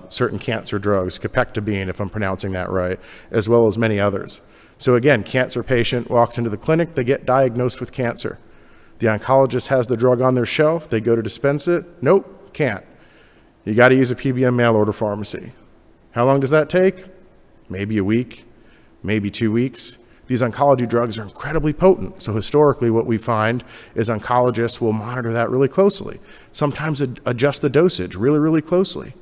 certain cancer drugs, capectabine, if I'm pronouncing that right, as well as many others. So again, cancer patient walks into the clinic, they get diagnosed with cancer. The oncologist has the drug on their shelf, they go to dispense it, nope, can't. You got to use a PBM mail order pharmacy. How long does that take? Maybe a week, maybe 2 weeks. These oncology drugs are incredibly potent. So historically what we find is oncologists will monitor that really closely. Sometimes adjust the dosage really, really closely.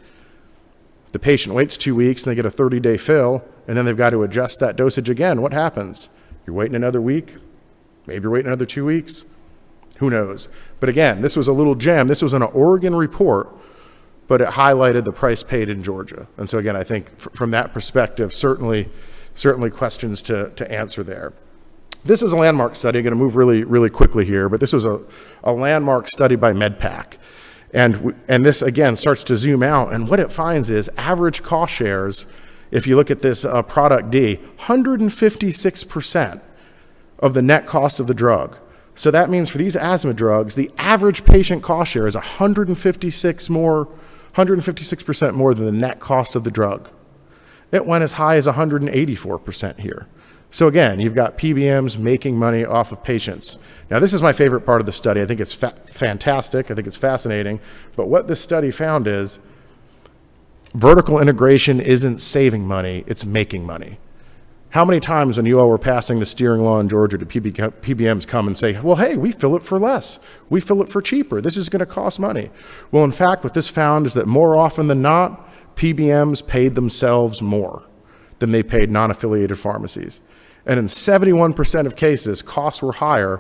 The patient waits 2 weeks and they get a 30-day fill, and then they've got to adjust that dosage again. What happens? You're waiting another week? Maybe you're waiting another 2 weeks? Who knows? But again, this was a little gem. This was an Oregon report, but it highlighted the price paid in Georgia. And so again, I think from that perspective, certainly questions to answer there. This is a landmark study. I'm going to move really quickly here, but this was a landmark study by MedPAC. And this, again, starts to zoom out, and what it finds is average cost shares, if you look at this product D, 156% of the net cost of the drug. So that means for these asthma drugs, the average patient cost share is 156% more than the net cost of the drug. It went as high as 184% here. So again, you've got PBMs making money off of patients. Now, this is my favorite part of the study. I think it's fantastic. I think it's fascinating. But what this study found is vertical integration isn't saving money, it's making money. How many times when you all were passing the steering law in Georgia, do PBMs come and say, well, hey, we fill it for less. We fill it for cheaper. This is going to cost money. Well, in fact, what this found is that more often than not, PBMs paid themselves more than they paid non-affiliated pharmacies. And in 71% of cases, costs were higher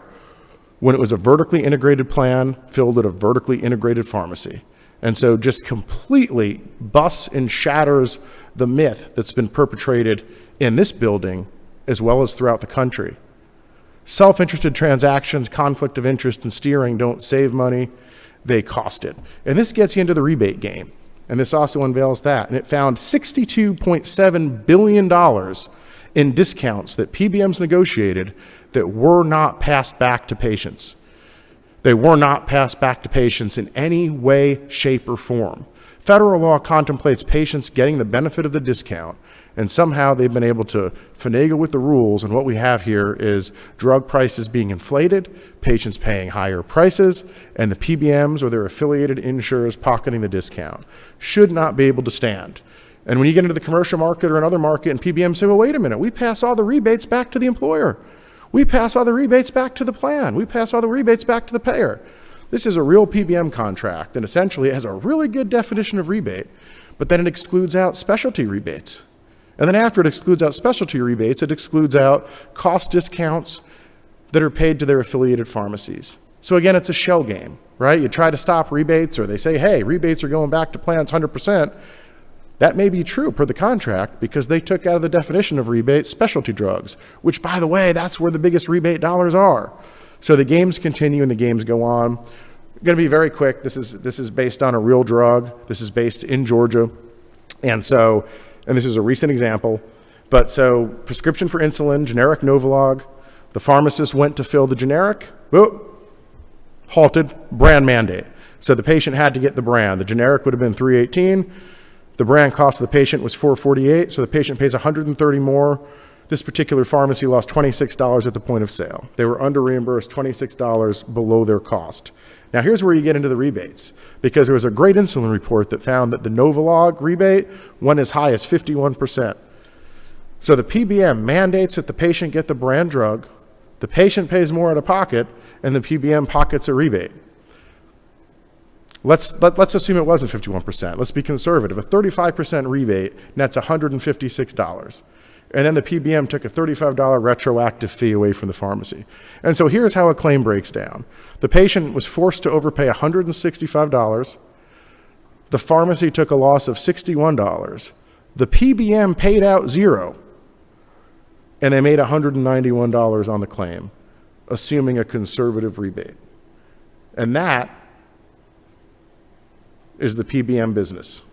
when it was a vertically integrated plan filled at a vertically integrated pharmacy. And so just completely busts and shatters the myth that's been perpetrated in this building as well as throughout the country. Self-interested transactions, conflict of interest, and steering don't save money, they cost it. And this gets you into the rebate game. And this also unveils that. And it found $62.7 billion in discounts that PBMs negotiated that were not passed back to patients. They were not passed back to patients in any way, shape, or form. Federal law contemplates patients getting the benefit of the discount, and somehow they've been able to finagle with the rules, and what we have here is drug prices being inflated, patients paying higher prices, and the PBMs or their affiliated insurers pocketing the discount. Should not be able to stand. And when you get into the commercial market or another market and PBMs say, well, wait a minute, we pass all the rebates back to the employer. We pass all the rebates back to the plan. We pass all the rebates back to the payer. This is a real PBM contract, and essentially it has a really good definition of rebate, but then it excludes out specialty rebates. And then after it excludes out specialty rebates, it excludes out cost discounts that are paid to their affiliated pharmacies. So again, it's a shell game, right? You try to stop rebates, or they say, hey, rebates are going back to plans 100%. That may be true per the contract because they took out of the definition of rebate specialty drugs, which, by the way, that's where the biggest rebate dollars are. So the games continue and the games go on. I'm going to be very quick. This is based on a real drug. This is based in Georgia. And this is a recent example. But so prescription for insulin, generic Novolog. The pharmacist went to fill the generic. Whoop, halted, brand mandate. So the patient had to get the brand. The generic would have been $318. The brand cost of the patient was $448, so the patient pays $130 more. This particular pharmacy lost $26 at the point of sale. They were under reimbursed $26 below their cost. Now here's where you get into the rebates, because there was a great insulin report that found that the Novolog rebate went as high as 51%. So the PBM mandates that the patient get the brand drug, the patient pays more out of pocket, and the PBM pockets a rebate. Let's assume it wasn't 51%. Let's be conservative. A 35% rebate nets $156. And then the PBM took a $35 retroactive fee away from the pharmacy. And so here's how a claim breaks down. The patient was forced to overpay $165. The pharmacy took a loss of $61. The PBM paid out $0. And they made $191 on the claim, assuming a conservative rebate. And that is the PBM business,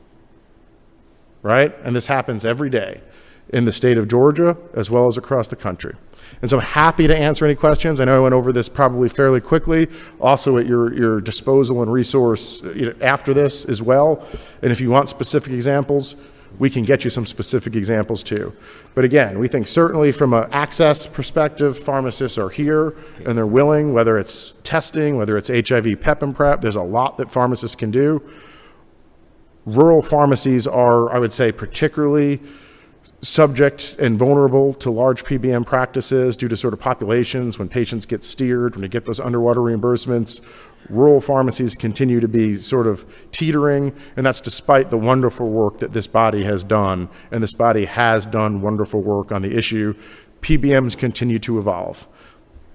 right? And this happens every day in the state of Georgia as well as across the country. And so I'm happy to answer any questions. I know I went over this probably fairly quickly, also at your disposal and resource after this as well. And if you want specific examples, we can get you some specific examples too. But again, we think certainly from an access perspective, pharmacists are here and they're willing, whether it's testing, whether it's HIV PEP and PrEP, there's a lot that pharmacists can do. Rural pharmacies are, I would say, particularly subject and vulnerable to large PBM practices due to sort of populations when patients get steered, when they get those underwater reimbursements. rural pharmacies continue to be sort of teetering, and that's despite the wonderful work that this body has done, and this body has done wonderful work on the issue. PBMs continue to evolve.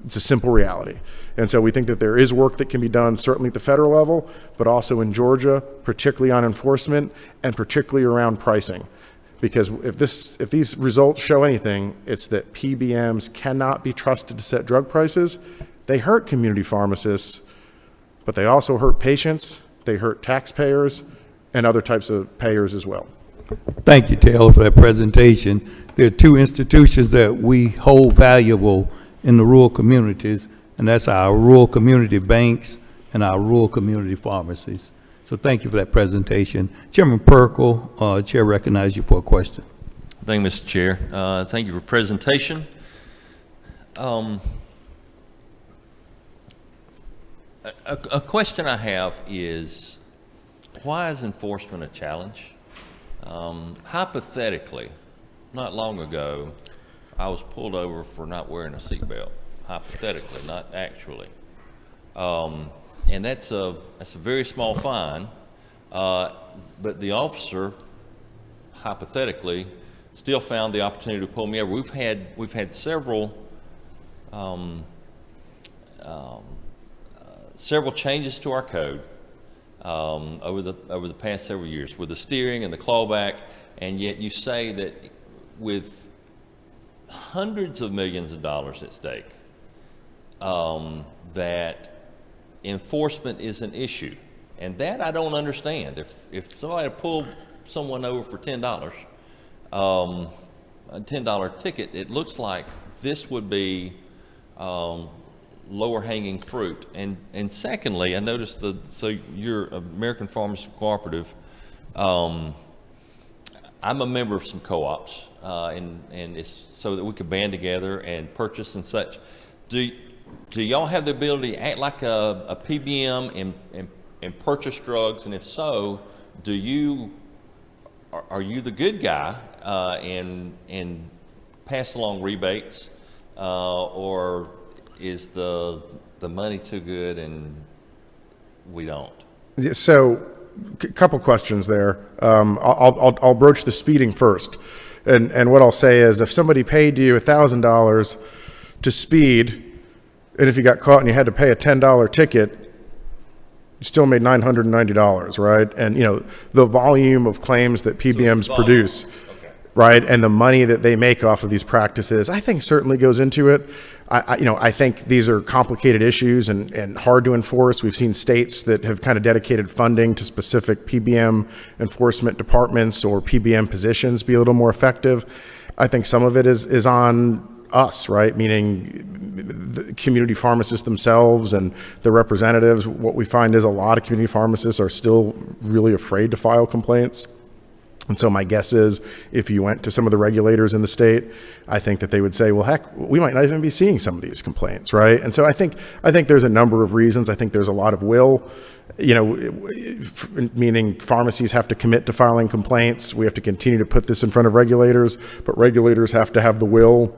It's a simple reality. And so we think that there is work that can be done, certainly at the federal level, but also in Georgia, particularly on enforcement and particularly around pricing. Because if these results show anything, it's that PBMs cannot be trusted to set drug prices. They hurt community pharmacists, but they also hurt patients, they hurt taxpayers, and other types of payers as well. Thank you, Taylor, for that presentation. There are two institutions that we hold valuable in the rural communities, and that's our rural community banks and our rural community pharmacies. So thank you for that presentation. Chairman Perkle, Chair recognizes you for a question. Thank you, Mr. Chair. Thank you for presentation. A question I have is, why is enforcement a challenge? Hypothetically, not long ago, I was pulled over for not wearing a seatbelt. Hypothetically, not actually. And that's a very small fine, but the officer, hypothetically, still found the opportunity to pull me over. We've had several changes to our code over the past several years with the steering and the clawback, and yet you say that with hundreds of millions of dollars at stake, that enforcement is an issue, and that I don't understand. If somebody pulled someone over for $10, a $10 ticket, it looks like this would be lower hanging fruit. And secondly, I noticed so you're American Pharmacy Cooperative. I'm a member of some co-ops, and it's so that we could band together and purchase and such. Do y'all have the ability to act like a PBM and purchase drugs? And if so, are you the good guy and pass along rebates, or is the money too good and we don't? So, a couple questions there. I'll broach the speeding first, and what I'll say is, if somebody paid you $1,000 to speed, and if you got caught and you had to pay a $10 ticket, you still made $990, right? And the volume of claims that PBMs produce, right, and the money that they make off of these practices, I think certainly goes into it. I think these are complicated issues and hard to enforce. We've seen states that have kind of dedicated funding to specific PBM enforcement departments or PBM positions be a little more effective. I think some of it is on us, right? Meaning the community pharmacists themselves and the representatives. What we find is a lot of community pharmacists are still really afraid to file complaints. And so my guess is, if you went to some of the regulators in the state, I think that they would say, well, heck, we might not even be seeing some of these complaints, right? And so I think there's a number of reasons. I think there's a lot of will, meaning pharmacies have to commit to filing complaints. We have to continue to put this in front of regulators, but regulators have to have the will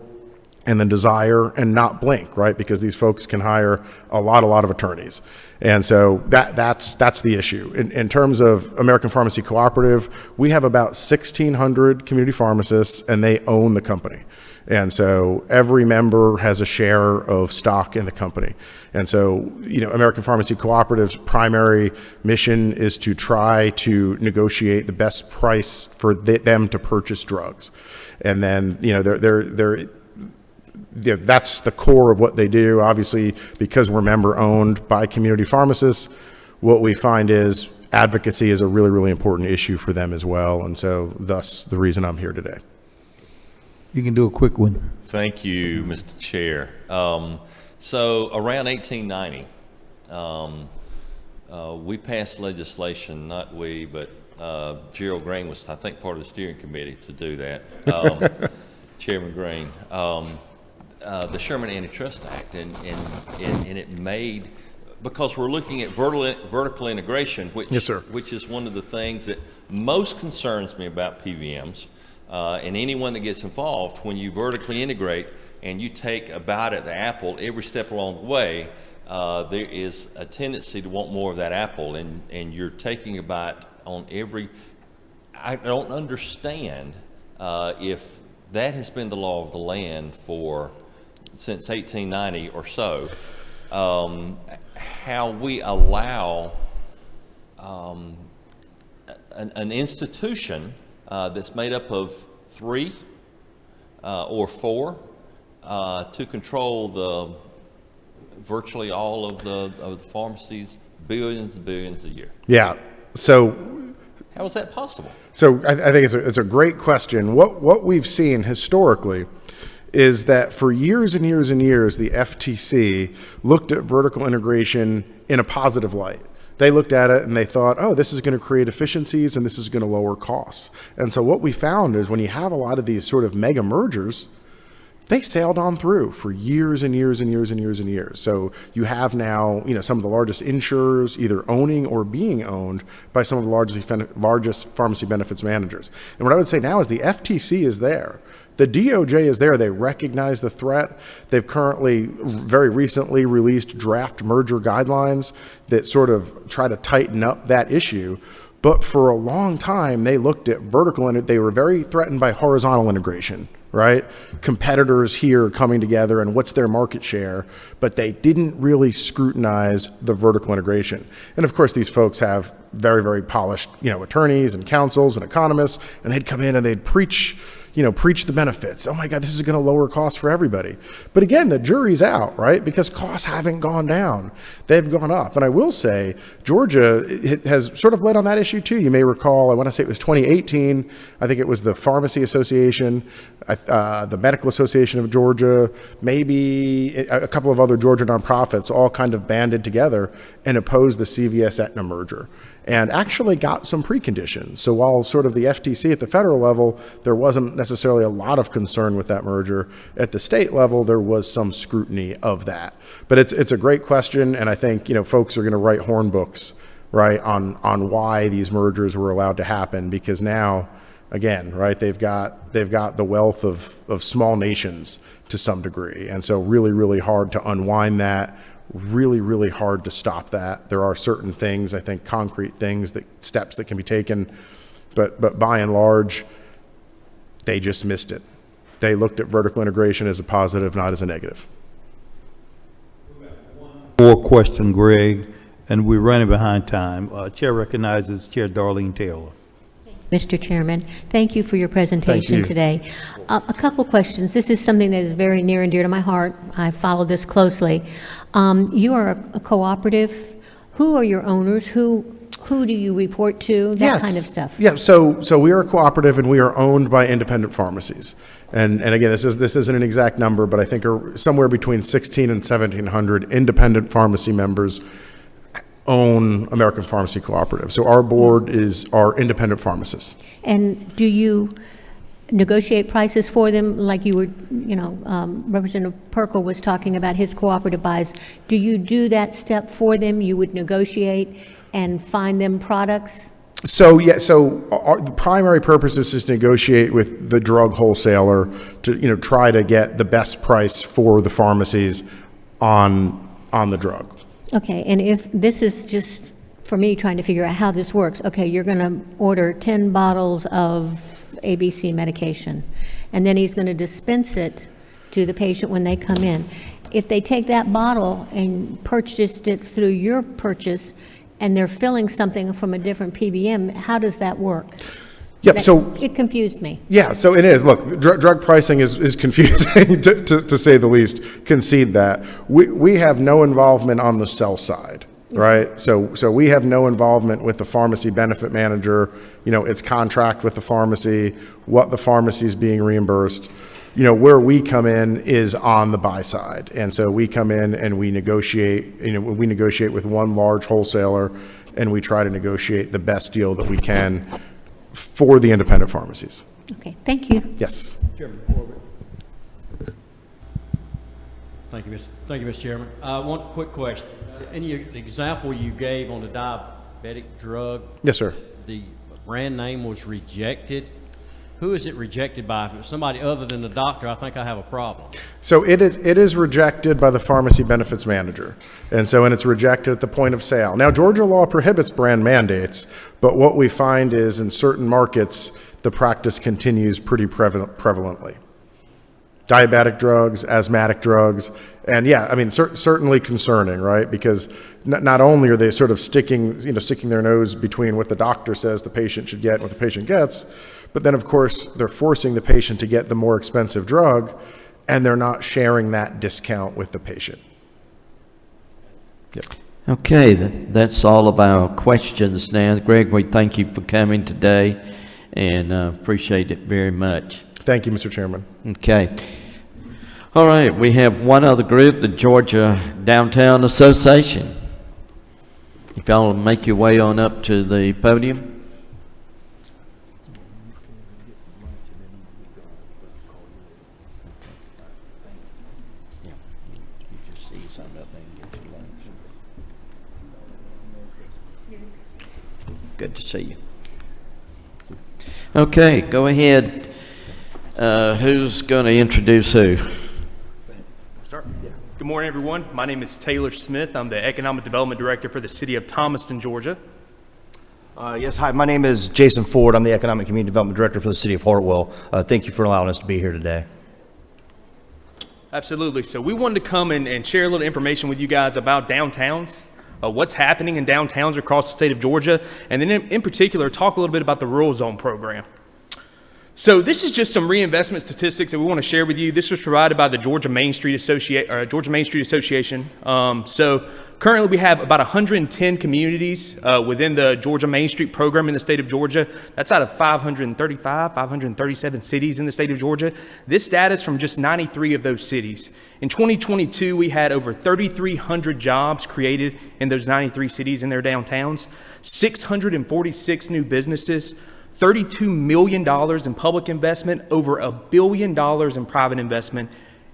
and the desire and not blink, right? Because these folks can hire a lot of attorneys. And so that's the issue. In terms of American Pharmacy Cooperative, we have about 1,600 community pharmacists, and they own the company. And so every member has a share of stock in the company. And so, American Pharmacy Cooperative's primary mission is to try to negotiate the best price for them to purchase drugs. And then, that's the core of what they do. Obviously, because we're member owned by community pharmacists, what we find is advocacy is a really, really important issue for them as well. And so thus the reason I'm here today. You can do a quick one. Thank you, Mr. Chair. So around 1890, we passed legislation, not we, but Gerald Green was, I think, part of the steering committee to do that. Chairman Green. The Sherman Antitrust Act, and it made, because we're looking at vertical integration, which, yes, sir, which is one of the things that most concerns me about PBMs, and anyone that gets involved. When you vertically integrate and you take a bite at the apple every step along the way, there is a tendency to want more of that apple, and you're taking a bite on every. I don't understand if that has been the law of the land since 1890 or so, how we allow an institution that's made up of 3 or 4 to control virtually all of the pharmacies, billions and billions a year. Yeah. So How is that possible? So I think it's a great question. What we've seen historically is that for years and years and years, the FTC looked at vertical integration in a positive light. They looked at it and they thought, oh, this is going to create efficiencies and this is going to lower costs. And so what we found is when you have a lot of these sort of mega mergers, they sailed on through for years and years and years and years and years. So you have now, some of the largest insurers either owning or being owned by some of the largest pharmacy benefits managers. And what I would say now is the FTC is there. The DOJ is there. They recognize the threat. They've currently, very recently, released draft merger guidelines that sort of try to tighten up that issue. But for a long time, they looked at vertical, and they were very threatened by horizontal integration, right? Competitors here coming together and what's their market share, but they didn't really scrutinize the vertical integration. And of course, these folks have very, very polished, attorneys and counsels and economists, and they'd come in and they'd preach the benefits. Oh my God, this is going to lower costs for everybody. But again, the jury's out, right? Because costs haven't gone down. They've gone up. And I will say, Georgia has sort of led on that issue too. You may recall, I want to say it was 2018. I think it was the Pharmacy Association, the Medical Association of Georgia, maybe a couple of other Georgia nonprofits all kind of banded together and opposed the CVS-Aetna merger, and actually got some preconditions. So while sort of the FTC at the federal level, there wasn't necessarily a lot of concern with that merger, at the state level, there was some scrutiny of that. But it's a great question, and I think, folks are going to write horn books, right, on why these mergers were allowed to happen, because now, again, right, they've got the wealth of small nations to some degree, and so really, really hard to unwind that. Really, really hard to stop that. There are certain things, I think, concrete things, steps that can be taken, but by and large, they just missed it. They looked at vertical integration as a positive, not as a negative. More question, Greg, and we're running behind time. Chair recognizes Chair Darlene Taylor. Mr. Chairman, thank you for your presentation today. A couple questions. This is something that is very near and dear to my heart. I follow this closely. You are a cooperative. Who are your owners? Who do you report to? That kind of stuff. Yeah. So we are a cooperative, and we are owned by independent pharmacies. And again, this isn't an exact number, but I think are somewhere between 1,600 and 1,700 independent pharmacy members own American Pharmacy Cooperative. So our board are independent pharmacists. And do you negotiate prices for them, like you were, Representative Perkle was talking about his cooperative buys? Do you do that step for them? You would negotiate and find them products? So the primary purpose is to negotiate with the drug wholesaler to try to get the best price for the pharmacies on the drug. Okay, and if this is just for me trying to figure out how this works, okay, you're going to order 10 bottles of ABC medication, and then he's going to dispense it to the patient when they come in. If they take that bottle and purchased it through your purchase, and they're filling something from a different PBM, how does that work? Yep. So it confused me. Yeah. So it is. Look, drug pricing is confusing to say the least. Concede that. We have no involvement on the sell side, right? So we have no involvement with the pharmacy benefit manager. Its contract with the pharmacy, what the pharmacy is being reimbursed. Where we come in is on the buy side, and so we come in and we negotiate. We negotiate with one large wholesaler, and we try to negotiate the best deal that we can for the independent pharmacies. Okay, thank you. Yes. Chairman Corbett. Thank you, Mr. Chairman. One quick question. In your example you gave on the diabetic drug, Yes, sir. the brand name was rejected. who is it rejected by? If it's somebody other than the doctor, I think I have a problem. So it is rejected by the pharmacy benefits manager. And it's rejected at the point of sale. Now, Georgia law prohibits brand mandates, but what we find is in certain markets, the practice continues pretty prevalently. Diabetic drugs, asthmatic drugs, and yeah, I mean, certainly concerning, right? Because not only are they sort of sticking their nose between what the doctor says the patient should get and what the patient gets, but then of course they're forcing the patient to get the more expensive drug, and they're not sharing that discount with the patient. Yep. Okay, that's all of our questions now. Greg, we thank you for coming today and appreciate it very much. Thank you, Mr. Chairman. Okay. All right, we have one other group, the Georgia Downtown Association. If y'all will make your way on up to the podium. Good to see you. Okay, go ahead. Who's going to introduce who? Start? Yeah. Good morning, everyone. My name is Taylor Smith. I'm the Economic Development Director for the City of Thomaston, Georgia. Yes, hi. My name is Jason Ford. I'm the Economic Community Development Director for the City of Hartwell. Thank you for allowing us to be here today. Absolutely. So we wanted to come and share a little information with you guys about downtowns, what's happening in downtowns across the state of Georgia, and then in particular, talk a little bit about the Rural Zone program. So this is just some reinvestment statistics that we want to share with you. This was provided by the Georgia Main Street Association. So currently we have about 110 communities within the Georgia Main Street program in the state of Georgia. That's out of 537 cities in the state of Georgia. This data is from just 93 of those cities. In 2022, we had over 3,300 jobs created in those 93 cities in their downtowns, 646 new businesses, $32 million in public investment, over $1 billion in private investment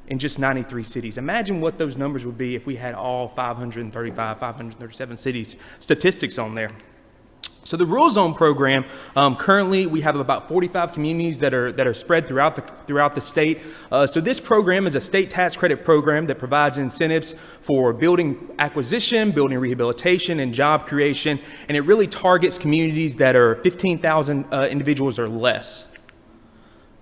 in just 93 cities. Imagine what those numbers would be if we had all 537 cities statistics on there. So the Rural Zone program, currently we have about 45 communities that are spread throughout the state. So this program is a state tax credit program that provides incentives for building acquisition, building rehabilitation, and job creation, and it really targets communities that are 15,000 individuals or less.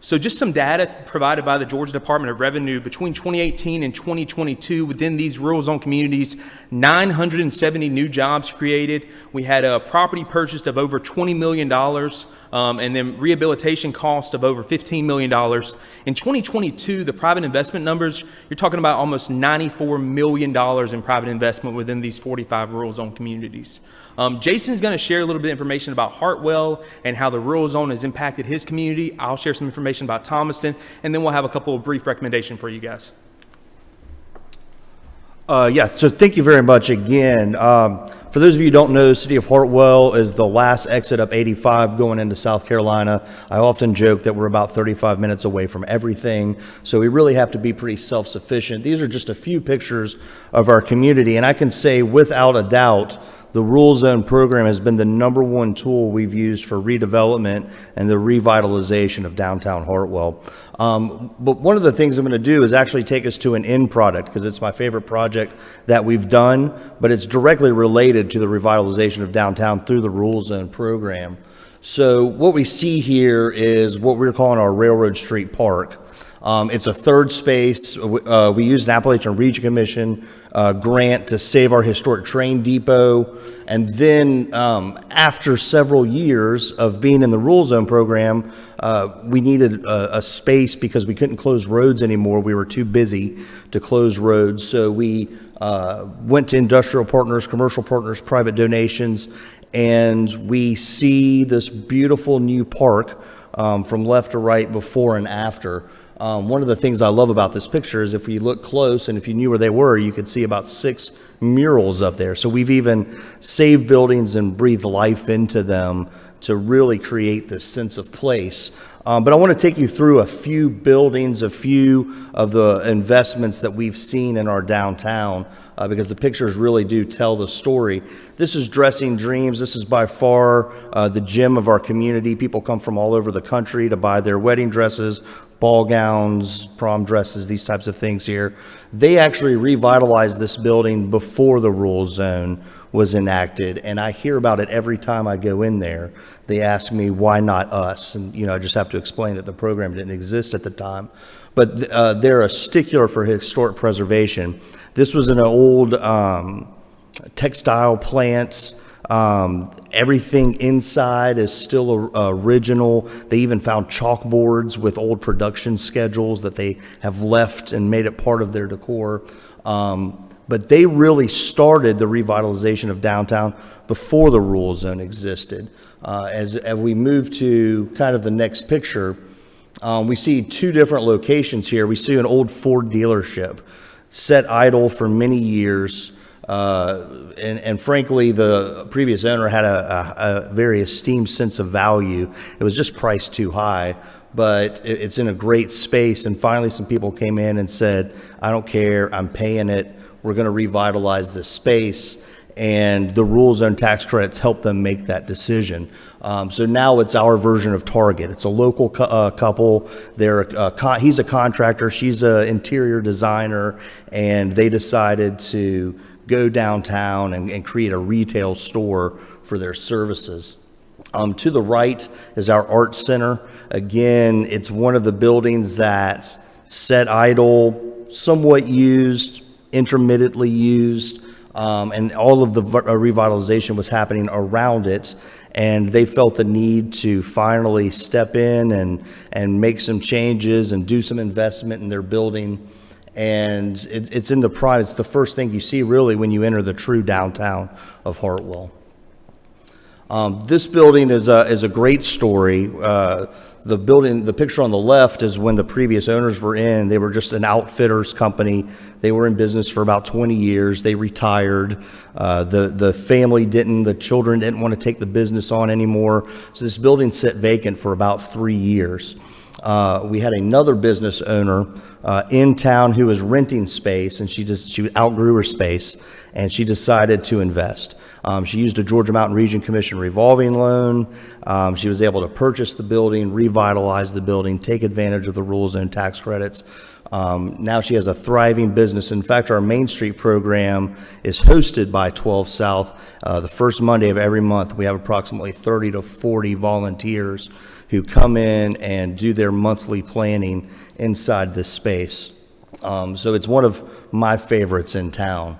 So just some data provided by the Georgia Department of Revenue between 2018 and 2022 within these rural zone communities, 970 new jobs created. We had a property purchased of over $20 million and then rehabilitation cost of over $15 million. In 2022, the private investment numbers, you're talking about almost $94 million in private investment within these 45 rural zone communities. Jason's going to share a little bit of information about Hartwell and how the rural zone has impacted his community. I'll share some information about Thomaston, and then we'll have a couple of brief recommendations for you guys. Yeah, so thank you very much again. For those of you who don't know, the City of Hartwell is the last exit up 85 going into South Carolina. I often joke that we're about 35 minutes away from everything, so we really have to be pretty self-sufficient. These are just a few pictures of our community, and I can say without a doubt, the Rural Zone program has been the #1 tool we've used for redevelopment and the revitalization of downtown Hartwell. But one of the things I'm going to do is actually take us to an end product, because it's my favorite project that we've done, but it's directly related to the revitalization of downtown through the Rural Zone program. So what we see here is what we're calling our Railroad Street Park. It's a third space. We used an Appalachian Region Commission grant to save our historic train depot. And then after several years of being in the Rural Zone program, we needed a space because we couldn't close roads anymore. We were too busy to close roads. So we went to industrial partners, commercial partners, private donations, and we see this beautiful new park from left to right, before and after. One of the things I love about this picture is if you look close and if you knew where they were, you could see about 6 murals up there. So we've even saved buildings and breathed life into them to really create this sense of place. But I want to take you through a few buildings, a few of the investments that we've seen in our downtown, because the pictures really do tell the story. This is Dressing Dreams. This is by far the gem of our community. People come from all over the country to buy their wedding dresses, ball gowns, prom dresses, these types of things here. They actually revitalized this building before the rule zone was enacted, and I hear about it every time I go in there. They ask me, why not us? And, I just have to explain that the program didn't exist at the time. But they're a stickler for historic preservation. This was an old textile plant. Everything inside is still original. They even found chalkboards with old production schedules that they have left and made it part of their decor. But they really started the revitalization of downtown before the rule zone existed. As we move to kind of the next picture, we see two different locations here. We see an old Ford dealership set idle for many years. And frankly, the previous owner had a very esteemed sense of value. It was just priced too high, but it's in a great space. And finally, some people came in and said, I don't care, I'm paying it. We're going to revitalize this space. And the rule zone tax credits help them make that decision. So now it's our version of Target. It's a local couple. He's a contractor, she's an interior designer, and they decided to go downtown and create a retail store for their services. To the right is our art center. Again, it's one of the buildings that's set idle, somewhat used, intermittently used, and all of the revitalization was happening around it. And they felt the need to finally step in and make some changes and do some investment in their building. And it's in the prime. It's the first thing you see really when you enter the true downtown of Hartwell. This building is a great story. The picture on the left is when the previous owners were in. They were just an outfitters company. They were in business for about 20 years. They retired. The children didn't want to take the business on anymore. So this building sat vacant for about 3 years. We had another business owner in town who was renting space, and she outgrew her space, and she decided to invest. She used a Georgia Mountain Region Commission revolving loan. She was able to purchase the building, revitalize the building, take advantage of the rule zone tax credits. Now she has a thriving business. In fact, our Main Street program is hosted by 12 South. The first Monday of every month, we have approximately 30 to 40 volunteers who come in and do their monthly planning inside this space. So it's one of my favorites in town.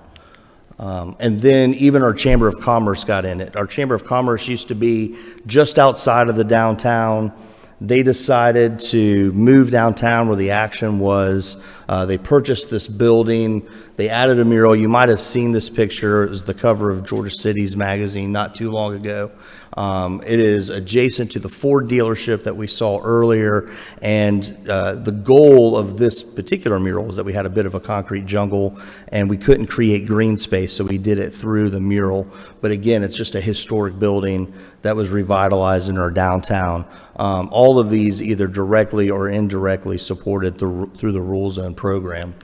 And then even our Chamber of Commerce got in it. Our Chamber of Commerce used to be just outside of the downtown. They decided to move downtown where the action was. They purchased this building. They added a mural. You might have seen this picture. It was the cover of Georgia Cities magazine not too long ago. It is adjacent to the Ford dealership that we saw earlier. And the goal of this particular mural was that we had a bit of a concrete jungle and we couldn't create green space, so we did it through the mural. But again, it's just a historic building that was revitalized in our downtown. All of these either directly or indirectly supported through the Rule Zone program.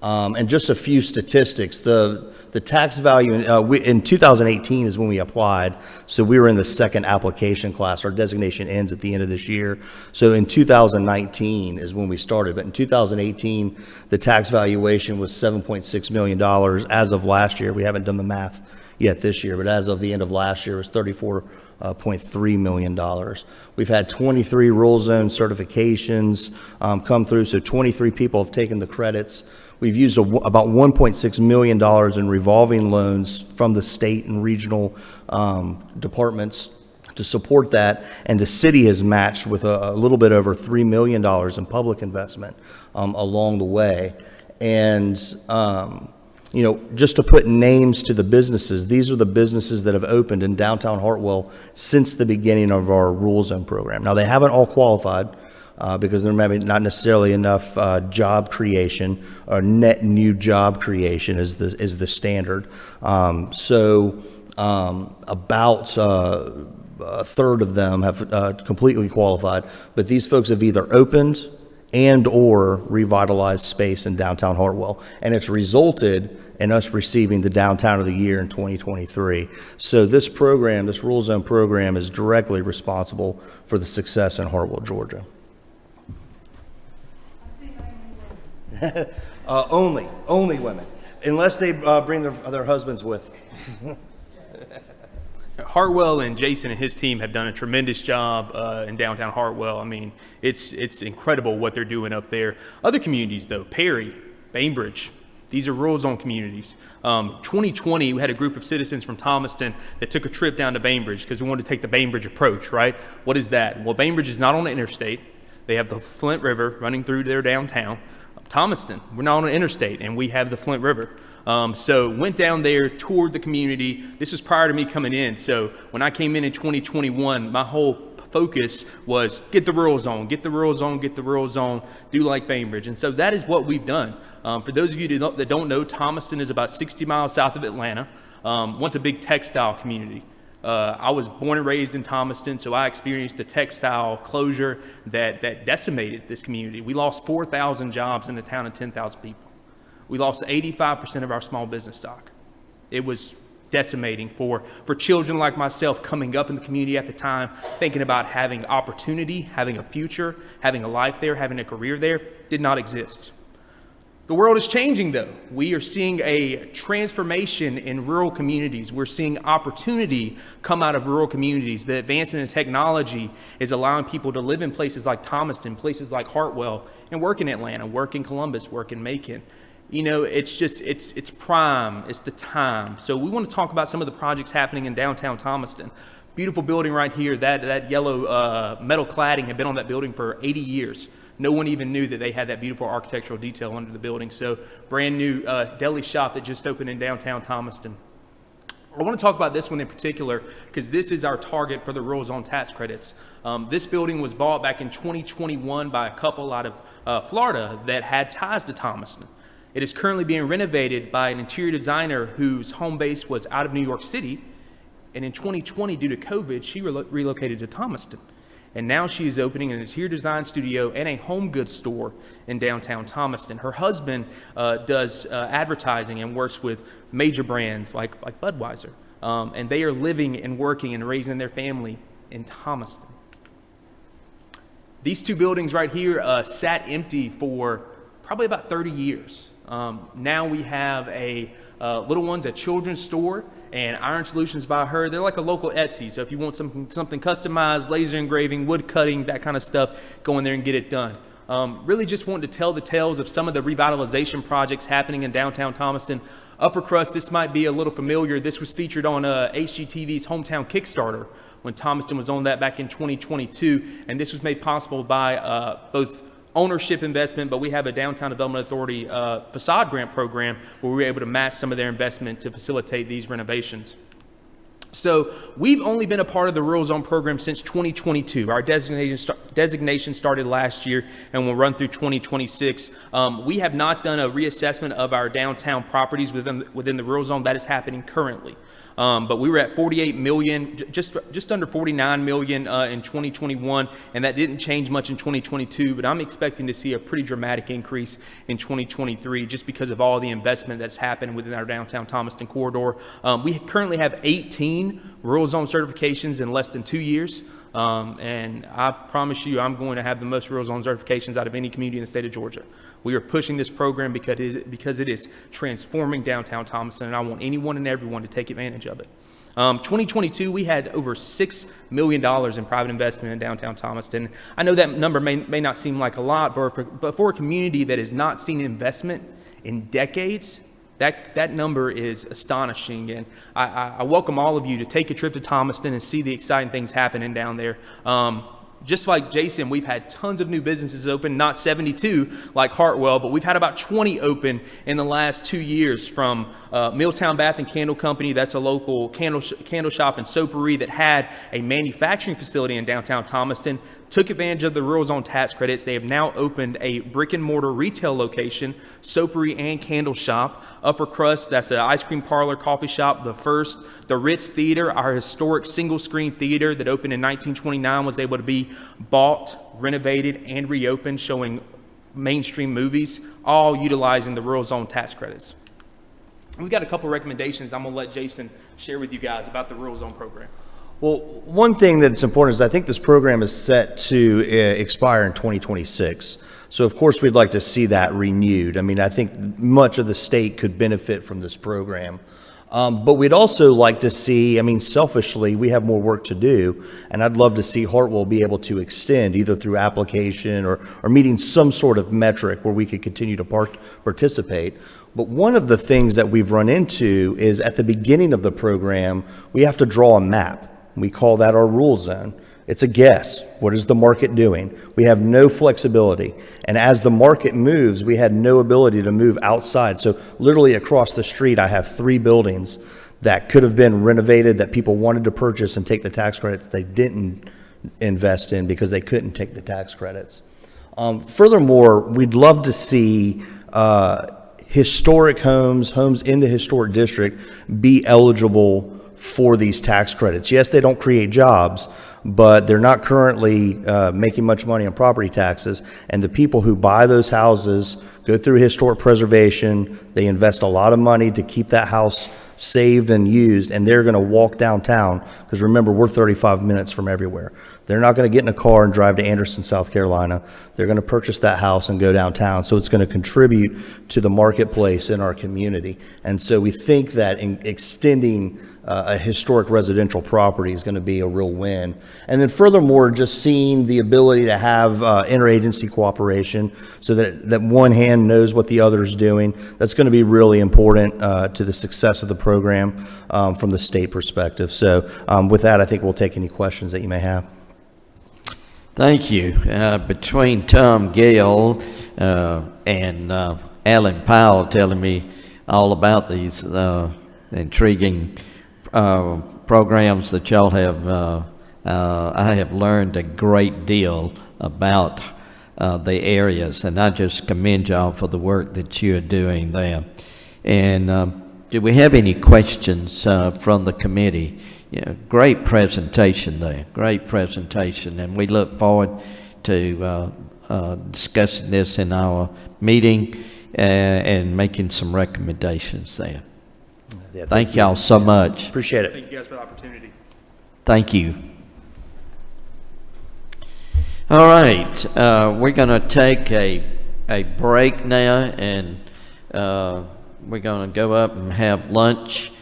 And just a few statistics. The tax value in 2018 is when we applied, so we were in the second application class. Our designation ends at the end of this year. So in 2019 is when we started, but in 2018, the tax valuation was $7.6 million. As of last year, we haven't done the math yet this year, but as of the end of last year, it was $34.3 million. We've had 23 Rule Zone certifications come through, so 23 people have taken the credits. We've used about $1.6 million in revolving loans from the state and regional departments to support that, and the city has matched with a little bit over $3 million in public investment along the way. And just to put names to the businesses, these are the businesses that have opened in downtown Hartwell since the beginning of our Rule Zone program. Now, they haven't all qualified because there may be not necessarily enough job creation or net new job creation is the standard. About a third of them have completely qualified, but these folks have either opened and/or revitalized space in downtown Hartwell, and it's resulted in us receiving the Downtown of the Year in 2023. So this program, this Rural Zone program, is directly responsible for the success in Hartwell, Georgia. Only women, unless they bring their husbands with. Hartwell and Jason and his team have done a tremendous job in downtown Hartwell. I mean, it's incredible what they're doing up there. Other communities, though, Perry, Bainbridge, these are rural zone communities. 2020, we had a group of citizens from Thomaston that took a trip down to Bainbridge because we wanted to take the Bainbridge approach, right? What is that? Well, Bainbridge is not on the interstate. They have the Flint River running through their downtown. Thomaston, we're not on an interstate, and we have the Flint River. So went down there, toured the community. This was prior to me coming in. So when I came in 2021, my whole focus was get the rural zone, get the rural zone, get the rural zone, do like Bainbridge. And so that is what we've done. For those of you that don't know, Thomaston is about 60 miles south of Atlanta. Once a big textile community. I was born and raised in Thomaston, so I experienced the textile closure that decimated this community. We lost 4,000 jobs in a town of 10,000 people. We lost 85% of our small business stock. It was decimating for children like myself coming up in the community at the time, thinking about having opportunity, having a future, having a life there, having a career there, did not exist. The world is changing, though. We are seeing a transformation in rural communities. We're seeing opportunity come out of rural communities. The advancement in technology is allowing people to live in places like Thomaston, places like Hartwell, and work in Atlanta, work in Columbus, work in Macon. You know, it's prime, it's the time. So we want to talk about some of the projects happening in downtown Thomaston. Beautiful building right here. That yellow metal cladding had been on that building for 80 years. No one even knew that they had that beautiful architectural detail under the building. So brand new deli shop that just opened in downtown Thomaston. I want to talk about this one in particular because this is our target for the rural zone tax credits. This building was bought back in 2021 by a couple out of Florida that had ties to Thomaston. It is currently being renovated by an interior designer whose home base was out of New York City. And in 2020, due to COVID, she relocated to Thomaston. And now she is opening an interior design studio and a home goods store in downtown Thomaston. Her husband does advertising and works with major brands like Budweiser. And they are living and working and raising their family in Thomaston. These two buildings right here sat empty for probably about 30 years. Now we have a little one's a children's store, and Iron Solutions by her, they're like a local Etsy. So if you want something customized, laser engraving, wood cutting, that kind of stuff, go in there and get it done. Really just wanted to tell the tales of some of the revitalization projects happening in downtown Thomaston. Upper Crust, this might be a little familiar. This was featured on HGTV's Hometown Kickstarter when Thomaston was on that back in 2022. And this was made possible by both ownership investment, but we have a Downtown Development Authority facade grant program where we're able to match some of their investment to facilitate these renovations. So we've only been a part of the Rural Zone program since 2022. Our designation started last year and will run through 2026. We have not done a reassessment of our downtown properties within the Rural Zone. That is happening currently. But we were at 48 million, just under 49 million in 2021, and that didn't change much in 2022, but I'm expecting to see a pretty dramatic increase in 2023 just because of all the investment that's happened within our downtown Thomaston corridor. We currently have 18 rural zone certifications in less than 2 years. And I promise you, I'm going to have the most rural zone certifications out of any community in the state of Georgia. We are pushing this program because it is transforming downtown Thomaston, and I want anyone and everyone to take advantage of it. 2022, we had over $6 million in private investment in downtown Thomaston. I know that number may not seem like a lot, but for a community that has not seen investment in decades, that number is astonishing, and I welcome all of you to take a trip to Thomaston and see the exciting things happening down there. Just like Jason, we've had tons of new businesses open, not 72 like Hartwell, but we've had about 20 open in the last 2 years, from Milltown Bath and Candle Company. That's a local candle shop and soapery that had a manufacturing facility in downtown Thomaston, took advantage of the rural zone tax credits. They have now opened a brick and mortar retail location, soapery and candle shop. Upper Crust, that's an ice cream parlor, coffee shop. The First, the Ritz Theater, our historic single screen theater that opened in 1929, was able to be bought, renovated, and reopened, showing mainstream movies, all utilizing the rural zone tax credits. We've got a couple recommendations I'm going to let Jason share with you guys about the rural zone program. Well, one thing that's important is I think this program is set to expire in 2026. So of course we'd like to see that renewed. I mean, I think much of the state could benefit from this program. But we'd also like to see, I mean, selfishly, we have more work to do, and I'd love to see Hartwell be able to extend either through application or meeting some sort of metric where we could continue to participate. But one of the things that we've run into is at the beginning of the program, we have to draw a map. We call that our rule zone. It's a guess. What is the market doing? We have no flexibility. And as the market moves, we had no ability to move outside. So literally across the street, I have 3 buildings that could have been renovated that people wanted to purchase and take the tax credits they didn't invest in because they couldn't take the tax credits. Furthermore, we'd love to see historic homes in the historic district be eligible for these tax credits. Yes, they don't create jobs, but they're not currently making much money on property taxes. And the people who buy those houses go through historic preservation. They invest a lot of money to keep that house saved and used, and they're going to walk downtown, because remember, we're 35 minutes from everywhere. They're not going to get in a car and drive to Anderson, South Carolina. They're going to purchase that house and go downtown. So it's going to contribute to the marketplace in our community. And so we think that in extending a historic residential property is going to be a real win. And then furthermore, just seeing the ability to have interagency cooperation so that one hand knows what the other is doing, that's going to be really important to the success of the program from the state perspective. So with that, I think we'll take any questions that you may have. Thank you. Between Tom Gale and Alan Powell telling me all about these intriguing programs that y'all have, I have learned a great deal about the areas, and I just commend y'all for the work that you're doing there. And do we have any questions from the committee? Yeah, great presentation there, great presentation, and we look forward to discussing this in our meeting and making some recommendations there. Yeah, thank y'all so much. Appreciate it. Thank you guys for the opportunity. Thank you. All right, we're going to take a break now, and we're going to go up and have lunch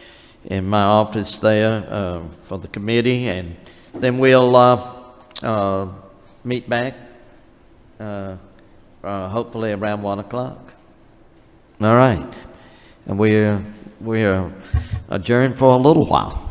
in my office there for the committee, and then we'll meet back hopefully around 1 o'clock. All right, and we're adjourned for a little while.